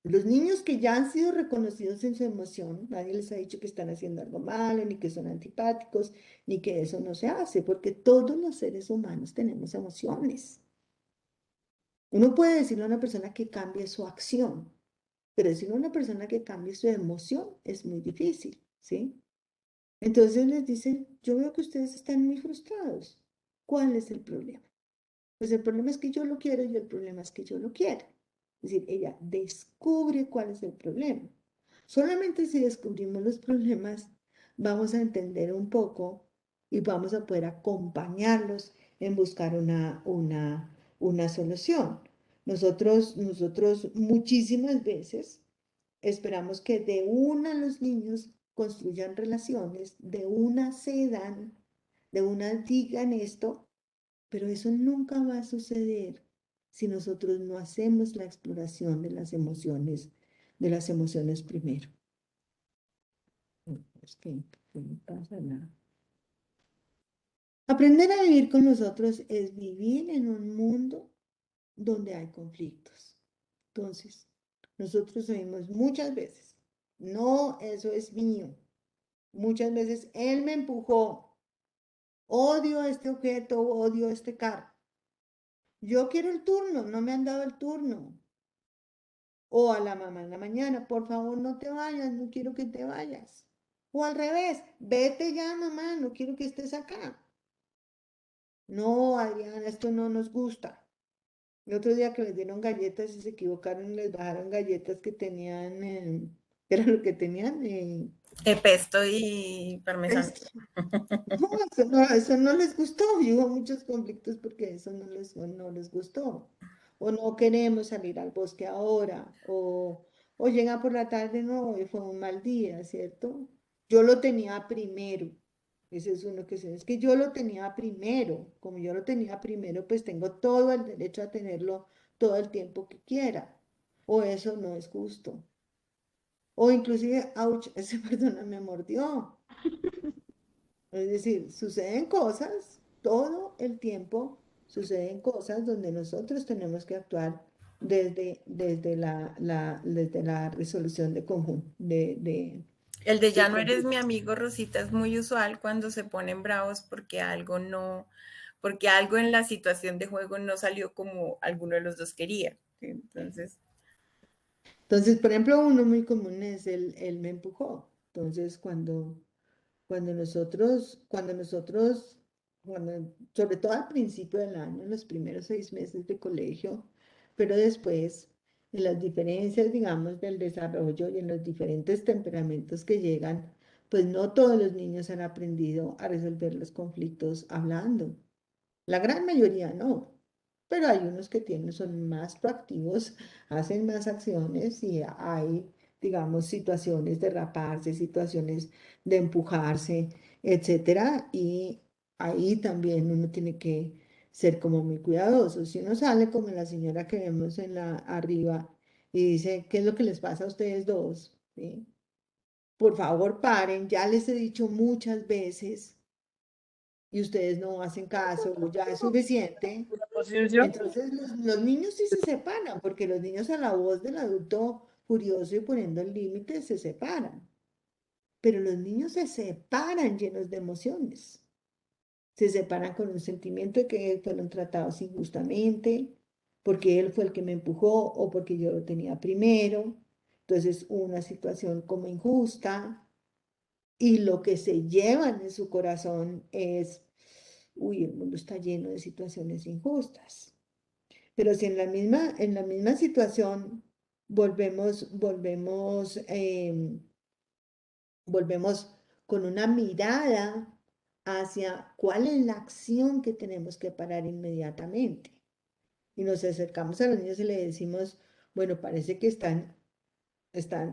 Los niños que ya han sido reconocidos en su emoción, nadie les ha dicho que están haciendo algo malo, ni que son antipáticos, ni que eso no se hace, porque todos los seres humanos tenemos emociones. Uno puede decirle a una persona que cambie su acción, pero decirle a una persona que cambie su emoción es muy difícil, ¿sí? Entonces les dicen, yo veo que ustedes están muy frustrados. ¿Cuál es el problema? Pues el problema es que yo lo quiero y el problema es que yo lo quiero. Es decir, ella descubre cuál es el problema. Solamente si descubrimos los problemas, vamos a entender un poco y vamos a poder acompañarlos en buscar una solución. Nosotros muchísimas veces esperamos que de una los niños construyan relaciones, de una cedan, de una digan esto, pero eso nunca va a suceder si nosotros no hacemos la exploración de las emociones primero. Es que no pasa nada. Aprender a vivir con nosotros es vivir en un mundo donde hay conflictos. Entonces, nosotros oímos muchas veces, no, eso es mío. Muchas veces él me empujó, odio este objeto, odio este carro. Yo quiero el turno, no me han dado el turno. O a la mamá en la mañana, por favor no te vayas, no quiero que te vayas. O al revés, vete ya mamá, no quiero que estés acá. No, Adriana, esto no nos gusta. El otro día que les dieron galletas y se equivocaron y les bajaron galletas que tenían, era lo que tenían. Pesto y parmesano. No, eso no les gustó. Y hubo muchos conflictos porque eso no les gustó. O no queremos salir al bosque ahora. O llegan por la tarde, no, hoy fue un mal día, ¿cierto? Yo lo tenía primero. Ese es uno que se es que yo lo tenía primero. Como yo lo tenía primero, pues tengo todo el derecho a tenerlo todo el tiempo que quiera. o eso no es justo. O inclusive, ouch, ese persona me mordió. Es decir, suceden cosas, todo el tiempo suceden cosas donde nosotros tenemos que actuar desde la resolución de conjunto, El de de ya no eres mi conflictos. amigo, Rosita, es muy usual cuando se ponen bravos porque algo no, porque algo en la situación de juego no salió como alguno de los dos quería. Entonces, Entonces, por ejemplo, uno muy común es el me empujó. Entonces, sobre todo al principio del año, en los primeros 6 meses de colegio, pero después, en las diferencias, digamos, del desarrollo y en los diferentes temperamentos que llegan, pues no todos los niños han aprendido a resolver los conflictos hablando. La gran mayoría no, pero hay unos que son más proactivos, hacen más acciones y hay, digamos, situaciones de raparse, situaciones de empujarse, etcétera. Y ahí también uno tiene que ser como muy cuidadoso. Si uno sale como la señora que vemos en la arriba y dice, ¿qué es lo que les pasa a ustedes dos? ¿Sí? Por favor, paren, ya les he dicho muchas veces y ustedes no hacen caso, o ya es suficiente. Entonces los niños sí se separan, porque los niños a la voz del adulto furioso y poniendo el límite se separan, pero los niños se separan llenos de emociones, se separan con un sentimiento de que fueron tratados injustamente, porque él fue el que me empujó o porque yo lo tenía primero, entonces una situación como injusta y lo que se llevan en su corazón es, uy, el mundo está lleno de situaciones injustas. Pero si en la misma situación volvemos con una mirada hacia cuál es la acción que tenemos que parar inmediatamente. Y nos acercamos a los niños y le decimos, bueno, parece que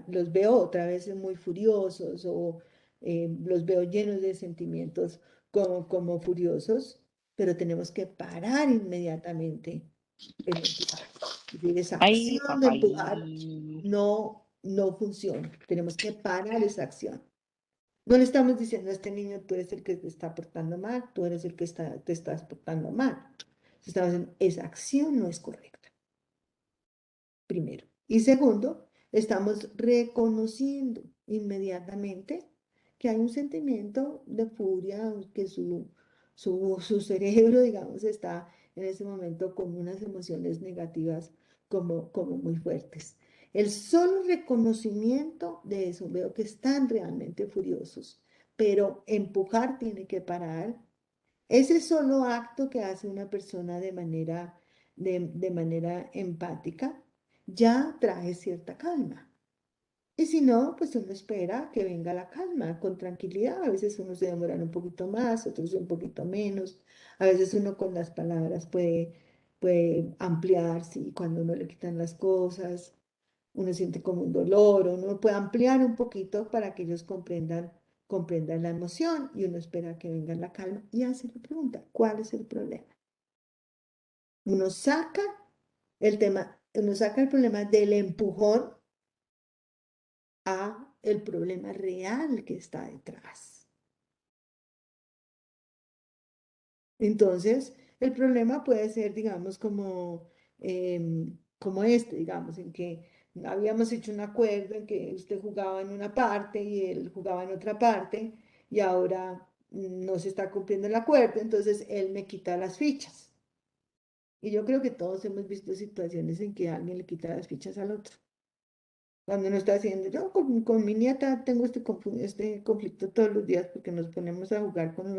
los veo otra vez muy furiosos o los veo llenos de sentimientos como furiosos, pero tenemos que parar inmediatamente el empujar. Es decir, esa Ay, acción de papá. empujar no funciona. Tenemos que parar esa acción. No le estamos diciendo a este niño, tú eres el que te está portando mal, tú eres el que te estás portando mal. Estamos diciendo, esa acción no es correcta, primero. Y segundo, estamos reconociendo inmediatamente que hay un sentimiento de furia, que su cerebro, digamos, está en ese momento con unas emociones negativas como muy fuertes. El solo reconocimiento de eso, veo que están realmente furiosos, pero empujar tiene que parar. Ese solo acto que hace una persona de manera empática ya trae cierta calma. Y si no, pues uno espera que venga la calma con tranquilidad. A veces uno se demora un poquito más, otros un poquito menos. A veces uno con las palabras puede ampliarse y cuando uno le quitan las cosas, uno siente como un dolor, o uno puede ampliar un poquito para que ellos comprendan la emoción y uno espera que venga la calma y hace la pregunta, ¿cuál es el problema? Uno saca uno saca el problema del empujón a el problema real que está detrás. Entonces, el problema puede ser, digamos, como este, digamos, en que habíamos hecho un acuerdo en que usted jugaba en una parte y él jugaba en otra parte y ahora no se está cumpliendo el acuerdo, entonces él me quita las fichas. Y yo creo que todos hemos visto situaciones en que alguien le quita las fichas al otro. Cuando uno está haciendo, yo con mi nieta tengo este conflicto todos los días porque nos ponemos a jugar con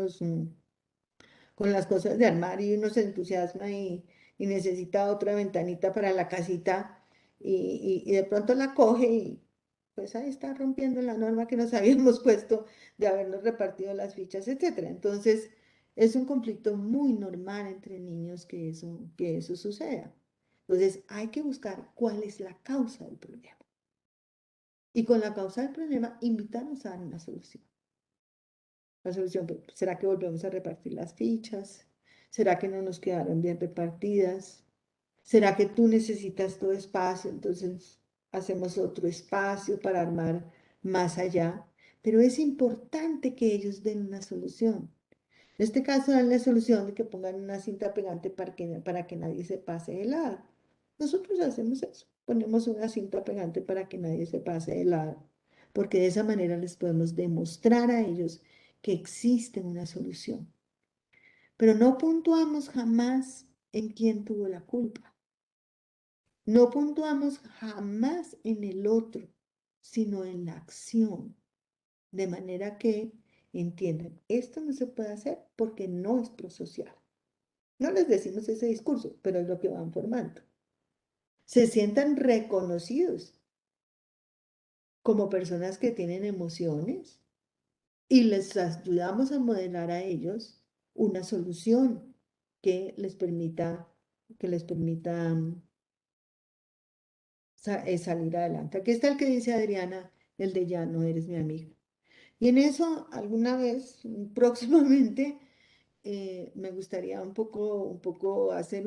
las cosas de armar y uno se entusiasma y necesita otra ventanita para la casita y de pronto la coge y pues ahí está rompiendo la norma que nos habíamos puesto de habernos repartido las fichas, etcétera. Entonces, es un conflicto muy normal entre niños que eso suceda. Entonces, hay que buscar cuál es la causa del problema. Y con la causa del problema, invitarnos a dar una solución. La solución, pues, ¿será que volvemos a repartir las fichas? ¿Será que no nos quedaron bien repartidas? ¿Será que tú necesitas tu espacio? Entonces hacemos otro espacio para armar más allá. Pero es importante que ellos den una solución. En este caso, dan la solución de que pongan una cinta pegante para que nadie se pase de lado. Nosotros hacemos eso. Ponemos una cinta pegante para que nadie se pase de lado. Porque de esa manera les podemos demostrar a ellos que existe una solución. Pero no puntuamos jamás en quién tuvo la culpa. No puntuamos jamás en el otro, sino en la acción. De manera que entiendan, esto no se puede hacer porque no es prosocial. No les decimos ese discurso, pero es lo que van formando. Se sientan reconocidos como personas que tienen emociones y les ayudamos a modelar a ellos una solución que les permita, que les permita salir adelante. Aquí está el que dice Adriana, el de ya no eres mi amiga. Y en eso, alguna vez, próximamente, me gustaría un poco hacer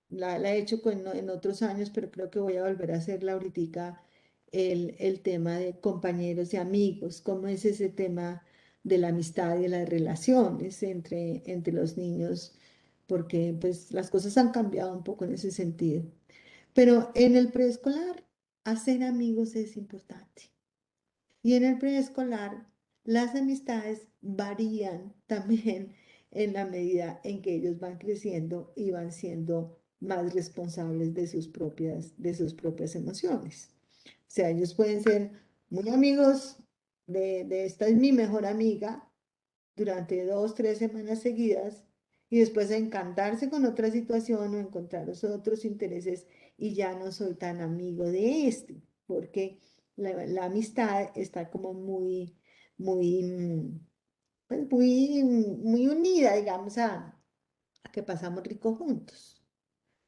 la he hecho en otros años, pero creo que voy a volver a hacerla ahorita, el tema de compañeros y amigos, cómo es ese tema de la amistad y de las relaciones entre los niños, porque pues las cosas han cambiado un poco en ese sentido. Pero en el preescolar, hacer amigos es importante. Y en el preescolar, las amistades varían también en la medida en que ellos van creciendo y van siendo más responsables de sus propias emociones. O sea, ellos pueden ser muy amigos de esta es mi mejor amiga durante 2, 3 semanas seguidas y después encantarse con otra situación o encontrar los otros intereses y ya no soy tan amigo de este, porque la amistad está como muy, pues muy unida, digamos, a que pasamos rico juntos.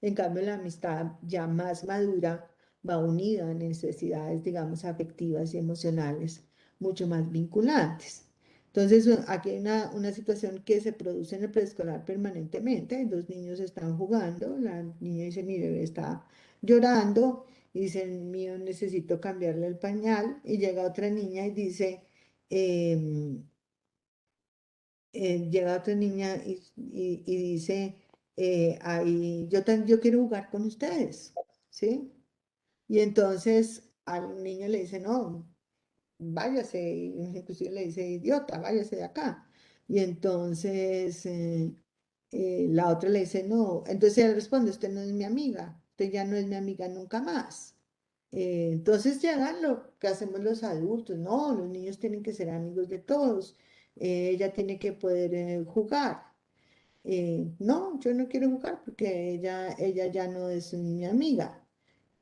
En cambio, la amistad ya más madura va unida a necesidades, digamos, afectivas y emocionales mucho más vinculantes. Entonces, aquí hay una situación que se produce en el preescolar permanentemente. Dos niños están jugando, la niña dice, mi bebé está llorando, y dice, el mío necesito cambiarle el pañal, y llega otra niña y dice, em, llega otra niña y dice, "Ay, yo quiero jugar con ustedes, ¿sí? Y entonces al niño le dice, no, váyase, y inclusive le dice, idiota, váyase de acá. Y entonces la otra le dice, no, entonces él responde, usted no es mi amiga, usted ya no es mi amiga nunca más. Entonces ya lo que hacemos los adultos, no, los niños tienen que ser amigos de todos, ella tiene que poder jugar. No, yo no quiero jugar porque ella ya no es mi amiga.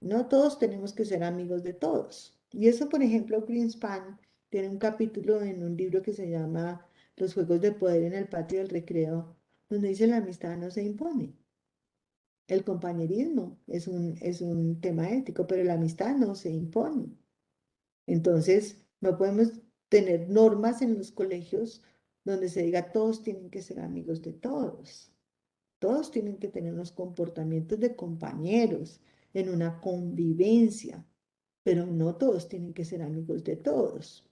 No todos tenemos que ser amigos de todos. Y eso, por ejemplo, Greenspan tiene un capítulo en un libro que se llama Los juegos de poder en el patio del recreo, donde dice la amistad no se impone. El compañerismo es un tema ético, pero la amistad no se impone. Entonces, no podemos tener normas en los colegios donde se diga todos tienen que ser amigos de todos. Todos tienen que tener unos comportamientos de compañeros en una convivencia, pero no todos tienen que ser amigos de todos.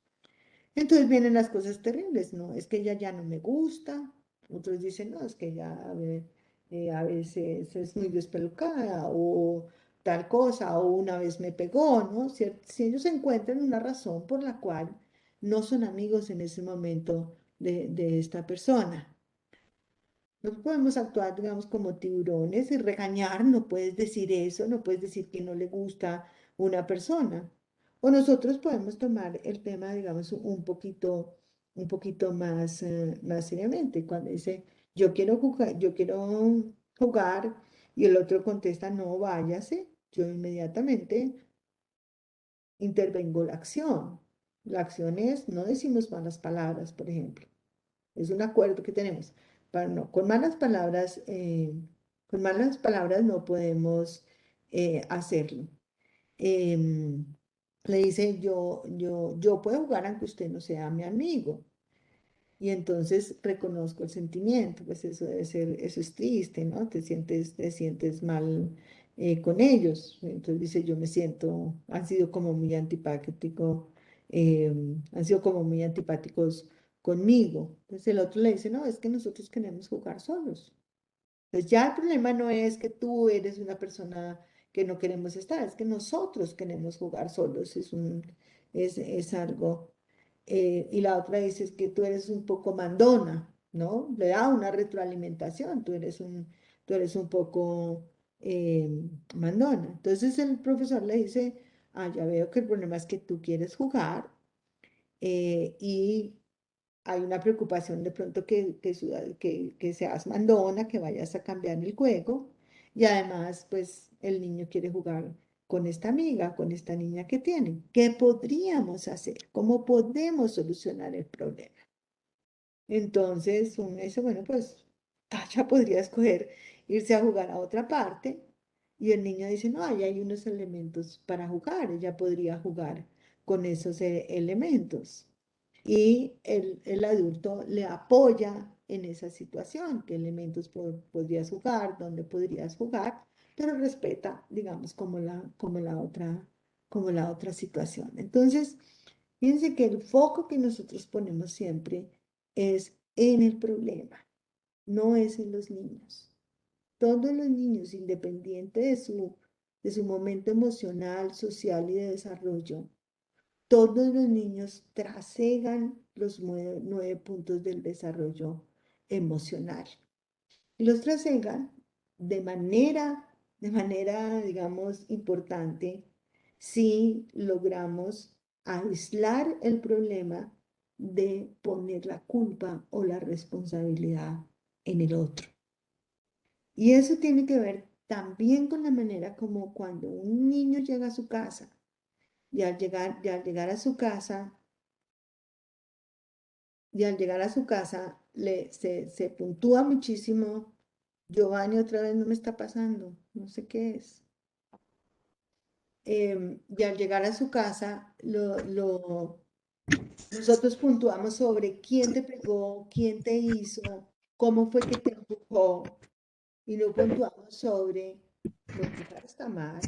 Entonces vienen las cosas terribles, ¿no? Es que ella ya no me gusta. Otros dicen, no, es que ella a veces es muy despelucada o tal cosa, o una vez me pegó, ¿no? Si ellos encuentran una razón por la cual no son amigos en ese momento de esta persona. No podemos actuar, digamos, como tiburones y regañar, no puedes decir eso, no puedes decir que no le gusta una persona. O nosotros podemos tomar el tema, digamos, un poquito más, más seriamente. Cuando dice, yo quiero jugar, y el otro contesta, no, váyase, yo inmediatamente intervengo la acción. La acción es, no decimos malas palabras, por ejemplo. Es un acuerdo que tenemos. Con malas palabras no podemos hacerlo. Le dice, yo puedo jugar aunque usted no sea mi amigo. Y entonces reconozco el sentimiento, pues eso debe ser, eso es triste, ¿no? Te sientes mal con ellos. Entonces dice, yo me siento, han sido como muy antipáticos, han sido como muy antipáticos conmigo. Entonces el otro le dice, no, es que nosotros queremos jugar solos. Entonces ya el problema no es que tú eres una persona que no queremos estar, es que nosotros queremos jugar solos, es algo. Y la otra dice es que tú eres un poco mandona, ¿no? Le da una retroalimentación, tú eres un poco eh, mandona. Entonces el profesor le dice, ah, ya veo que el problema es que tú quieres jugar y hay una preocupación de pronto que seas mandona, que vayas a cambiar el juego y además pues el niño quiere jugar con esta amiga, con esta niña que tiene. ¿Qué podríamos hacer? ¿Cómo podemos solucionar el problema? Entonces uno dice, bueno, pues Tasha podría escoger irse a jugar a otra parte y el niño dice, no, ahí hay unos elementos para jugar, ella podría jugar con esos elementos y el adulto le apoya en esa situación, qué elementos podrías jugar, dónde podrías jugar, pero respeta, digamos, como la otra situación. Entonces, fíjense que el foco que nosotros ponemos siempre es en el problema, no es en los niños. Todos los niños, independiente de su momento emocional, social y de desarrollo, todos los niños trasegan los 9 puntos del desarrollo emocional. Y los trasegan de manera, digamos, importante si logramos aislar el problema de poner la culpa o la responsabilidad en el otro. Y eso tiene que ver también con la manera como cuando un niño llega a su casa y al llegar a su casa se puntúa muchísimo. Giovanni otra vez no me está pasando, no sé qué es. Y al llegar a su casa, nosotros puntuamos sobre quién te pegó, quién te hizo, cómo fue que te empujó, y no puntuamos sobre, no, empujar está mal,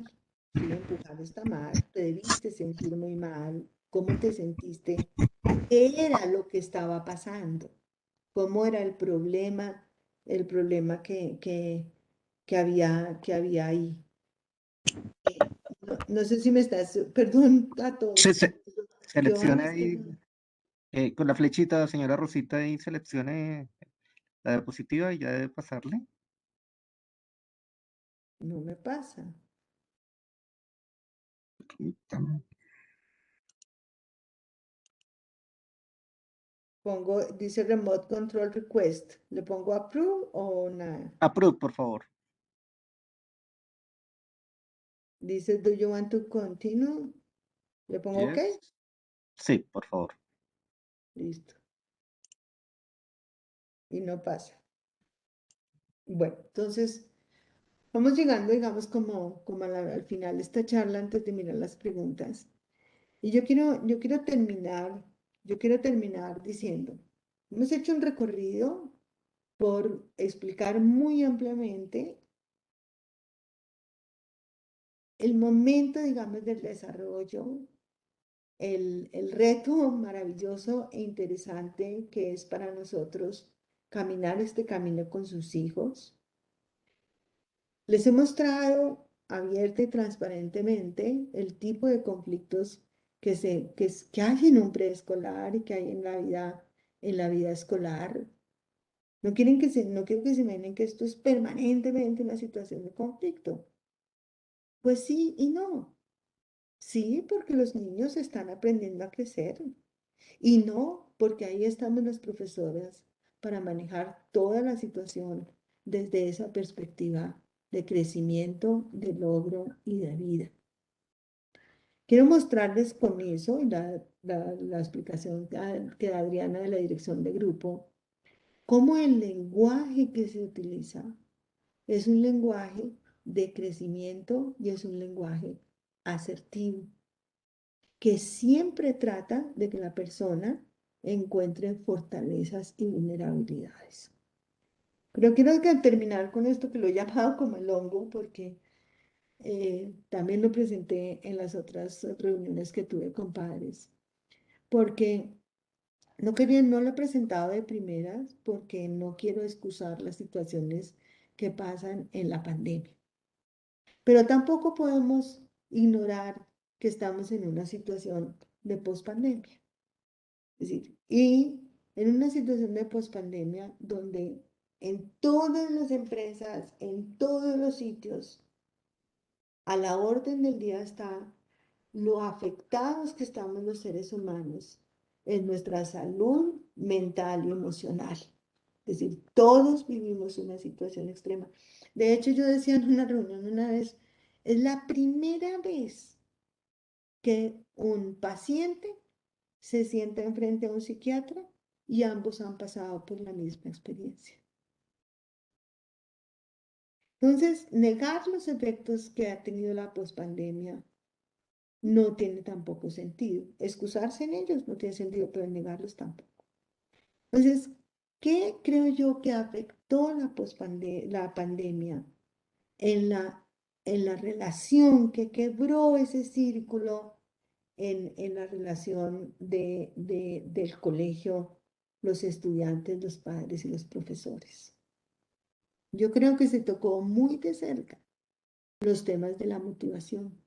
sí, empujar está mal, te debiste sentir muy mal, cómo te sentiste, qué era lo que estaba pasando, cómo era el problema que había ahí. No sé si me estás, perdón a Se, todos. se- Giovanni, seleccione ahí con la flechita, señora Rosita, y seleccione la diapositiva y ya debe pasarle. no me pasa. Permítame. Dice Remote Control Request. ¿Le pongo Approve o nada? Approve, por favor. Dice, do you want to continue? ¿Le pongo OK? Yes. Sí, por favor. Listo. Y no pasa. Bueno, entonces vamos llegando, digamos, como al final de esta charla antes de mirar las preguntas. Y yo quiero terminar diciendo, hemos hecho un recorrido por explicar muy ampliamente el momento, digamos, del desarrollo, el reto maravilloso e interesante que es para nosotros caminar este camino con sus hijos. Les he mostrado abierta y transparentemente el tipo de conflictos que hay en un preescolar y que hay en la vida escolar. No quiero que se imaginen que esto es permanentemente una situación de conflicto. Pues sí y no. Sí, porque los niños están aprendiendo a crecer. Y no, porque ahí estamos las profesoras para manejar toda la situación desde esa perspectiva de crecimiento, de logro y de vida. Quiero mostrarles con eso y la explicación que da Adriana de la dirección de grupo, cómo el lenguaje que se utiliza es un lenguaje de crecimiento y es un lenguaje asertivo, que siempre trata de que la persona encuentren fortalezas y vulnerabilidades. Pero quiero terminar con esto que lo he llamado como el hongo, porque también lo presenté en las otras reuniones que tuve con padres, porque no lo he presentado de primeras, porque no quiero excusar las situaciones que pasan en la pandemia. Pero tampoco podemos ignorar que estamos en una situación de pospandemia. Es decir, y en una situación de pospandemia donde en todas las empresas, en todos los sitios, a la orden del día está lo afectados que estamos los seres humanos en nuestra salud mental y emocional. Es decir, todos vivimos una situación extrema. De hecho, yo decía en una reunión una vez, es la primera vez que un paciente se sienta enfrente a un psiquiatra y ambos han pasado por la misma experiencia. Entonces, negar los efectos que ha tenido la pospandemia no tiene tampoco sentido. Excusarse en ellos no tiene sentido, pero negarlos tampoco. Entonces, ¿qué creo yo que afectó la pandemia en la relación que quebró ese círculo en la relación del colegio, los estudiantes, los padres y los profesores? Yo creo que se tocó muy de cerca los temas de la motivación.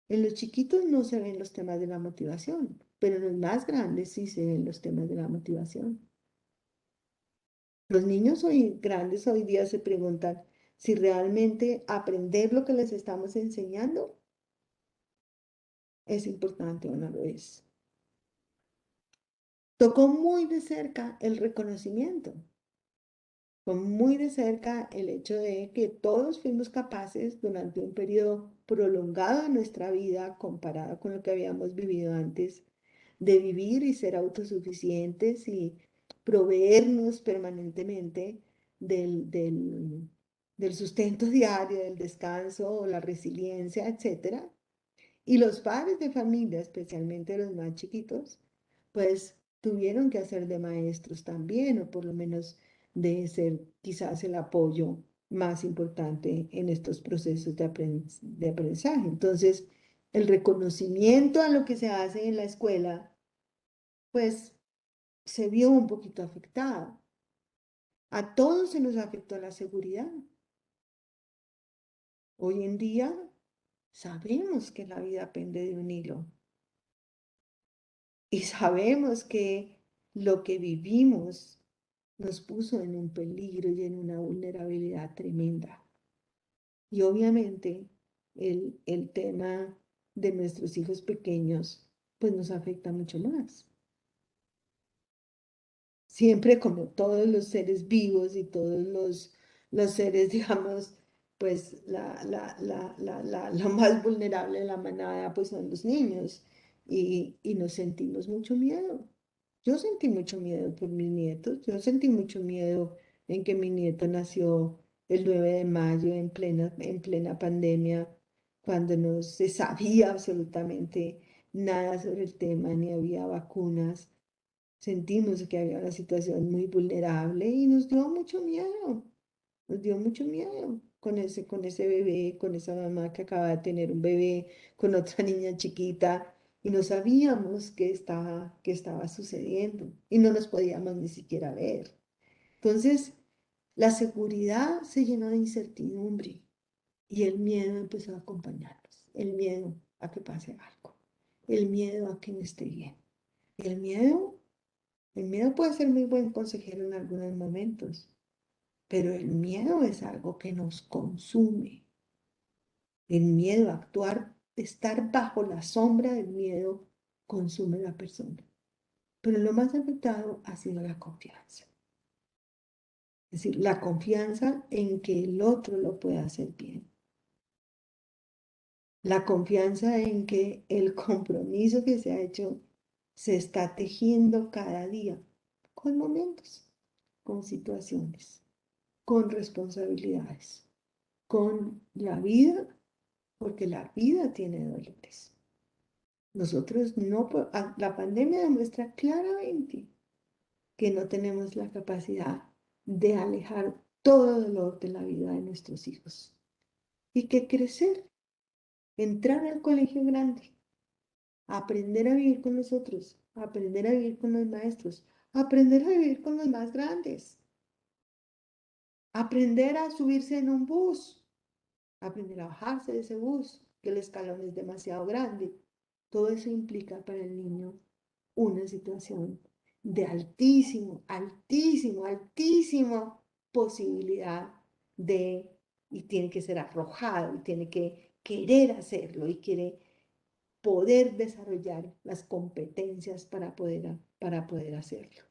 En los chiquitos no se ven los temas de la motivación, pero en los más grandes sí se ven los temas de la motivación. Los niños grandes hoy día se preguntan si realmente aprender lo que les estamos enseñando es importante o no lo es. Tocó muy de cerca el reconocimiento, con muy de cerca el hecho de que todos fuimos capaces durante un periodo prolongado de nuestra vida, comparado con lo que habíamos vivido antes, de vivir y ser autosuficientes y proveernos permanentemente del sustento diario, del descanso, la resiliencia, etc. Y los padres de familia, especialmente los más chiquitos, pues tuvieron que hacer de maestros también, o por lo menos de ser quizás el apoyo más importante en estos procesos de aprendizaje. Entonces, el reconocimiento a lo que se hace en la escuela, pues se vio un poquito afectado. A todos se nos afectó la seguridad. Hoy en día sabemos que la vida pende de un hilo. Y sabemos que lo que vivimos nos puso en un peligro y en una vulnerabilidad tremenda. Y obviamente el tema de nuestros hijos pequeños, pues nos afecta mucho más. Siempre como todos los seres vivos y todos los seres, digamos, pues lo más vulnerable de la manada, pues son los niños. Y nos sentimos mucho miedo. Yo sentí mucho miedo por mis nietos. Yo sentí mucho miedo en que mi nieto nació el 9 de mayo en plena pandemia, cuando no se sabía absolutamente nada sobre el tema, ni había vacunas. Sentimos que había una situación muy vulnerable y nos dio mucho miedo. Nos dio mucho miedo con ese bebé, con esa mamá que acaba de tener un bebé, con otra niña chiquita, y no sabíamos qué estaba sucediendo y no nos podíamos ni siquiera ver. Entonces, la seguridad se llenó de incertidumbre y el miedo empezó a acompañarnos, el miedo a que pase algo, el miedo a que no esté bien. Y el miedo puede ser muy buen consejero en algunos momentos, pero el miedo es algo que nos consume. El miedo a actuar, estar bajo la sombra del miedo, consume a la persona. Pero lo más afectado ha sido la confianza. Es decir, la confianza en que el otro lo puede hacer bien. La confianza en que el compromiso que se ha hecho se está tejiendo cada día con momentos, con situaciones, con responsabilidades, con la vida, porque la vida tiene dolores. Nosotros no, la pandemia demuestra claramente que no tenemos la capacidad de alejar todo dolor de la vida de nuestros hijos. Y que crecer, entrar al colegio grande, aprender a vivir con los otros, aprender a vivir con los maestros, aprender a vivir con los más grandes, aprender a subirse en un bus, aprender a bajarse de ese bus, que el escalón es demasiado grande. Todo eso implica para el niño una situación de altísima posibilidad de, y tiene que ser arrojado, y tiene que querer hacerlo, y quiere poder desarrollar las competencias para poder hacerlo.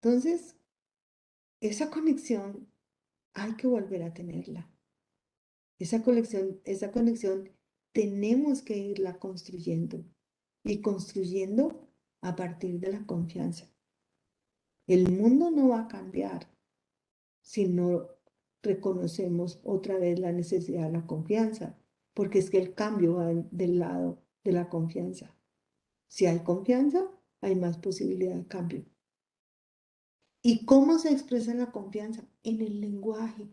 Entonces, esa conexión hay que volver a tenerla. Esa conexión tenemos que irla construyendo y construyendo a partir de la confianza. El mundo no va a cambiar si no reconocemos otra vez la necesidad de la confianza, porque es que el cambio va del lado de la confianza. Si hay confianza, hay más posibilidad de cambio. ¿Y cómo se expresa la confianza? En el lenguaje.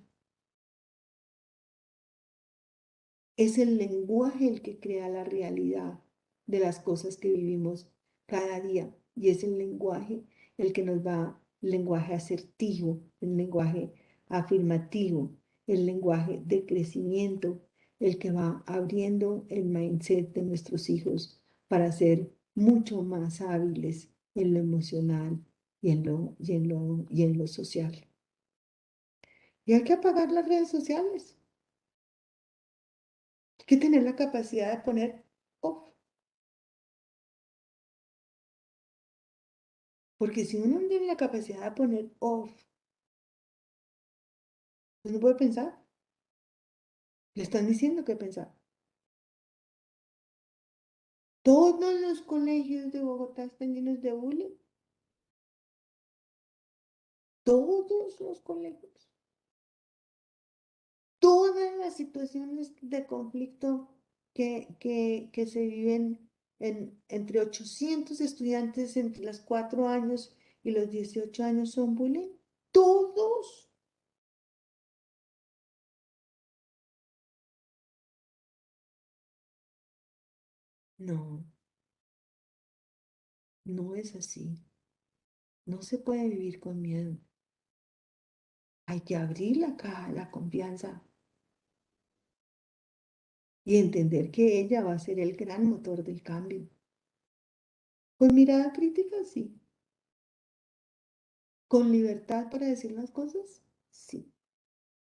Es el lenguaje el que crea la realidad de las cosas que vivimos cada día. Y es el lenguaje el que nos va, el lenguaje asertivo, el lenguaje afirmativo, el lenguaje de crecimiento, el que va abriendo el mindset de nuestros hijos para ser mucho más hábiles en lo emocional y en lo social. Y hay que apagar las redes sociales. Hay que tener la capacidad de poner off. Porque si uno no tiene la capacidad de poner off, pues no puede pensar. Le están diciendo qué pensar. Todos los colegios de Bogotá están llenos de bullying. Todos los colegios. Todas las situaciones de conflicto que se viven entre 800 estudiantes entre los 4 años y los 18 años son bullying. Todos. No, no es así. No se puede vivir con miedo. Hay que abrir la confianza y entender que ella va a ser el gran motor del cambio. Con mirada crítica, sí. Con libertad para decir las cosas, sí.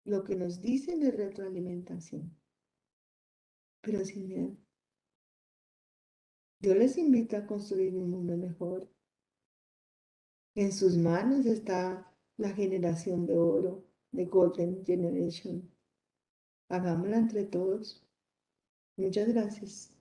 Lo que nos dicen es retroalimentación, pero sin miedo. Yo les invito a construir un mundo mejor. En sus manos está la generación de oro, de Golden Generation. Hagámosla entre todos. Muchas gracias.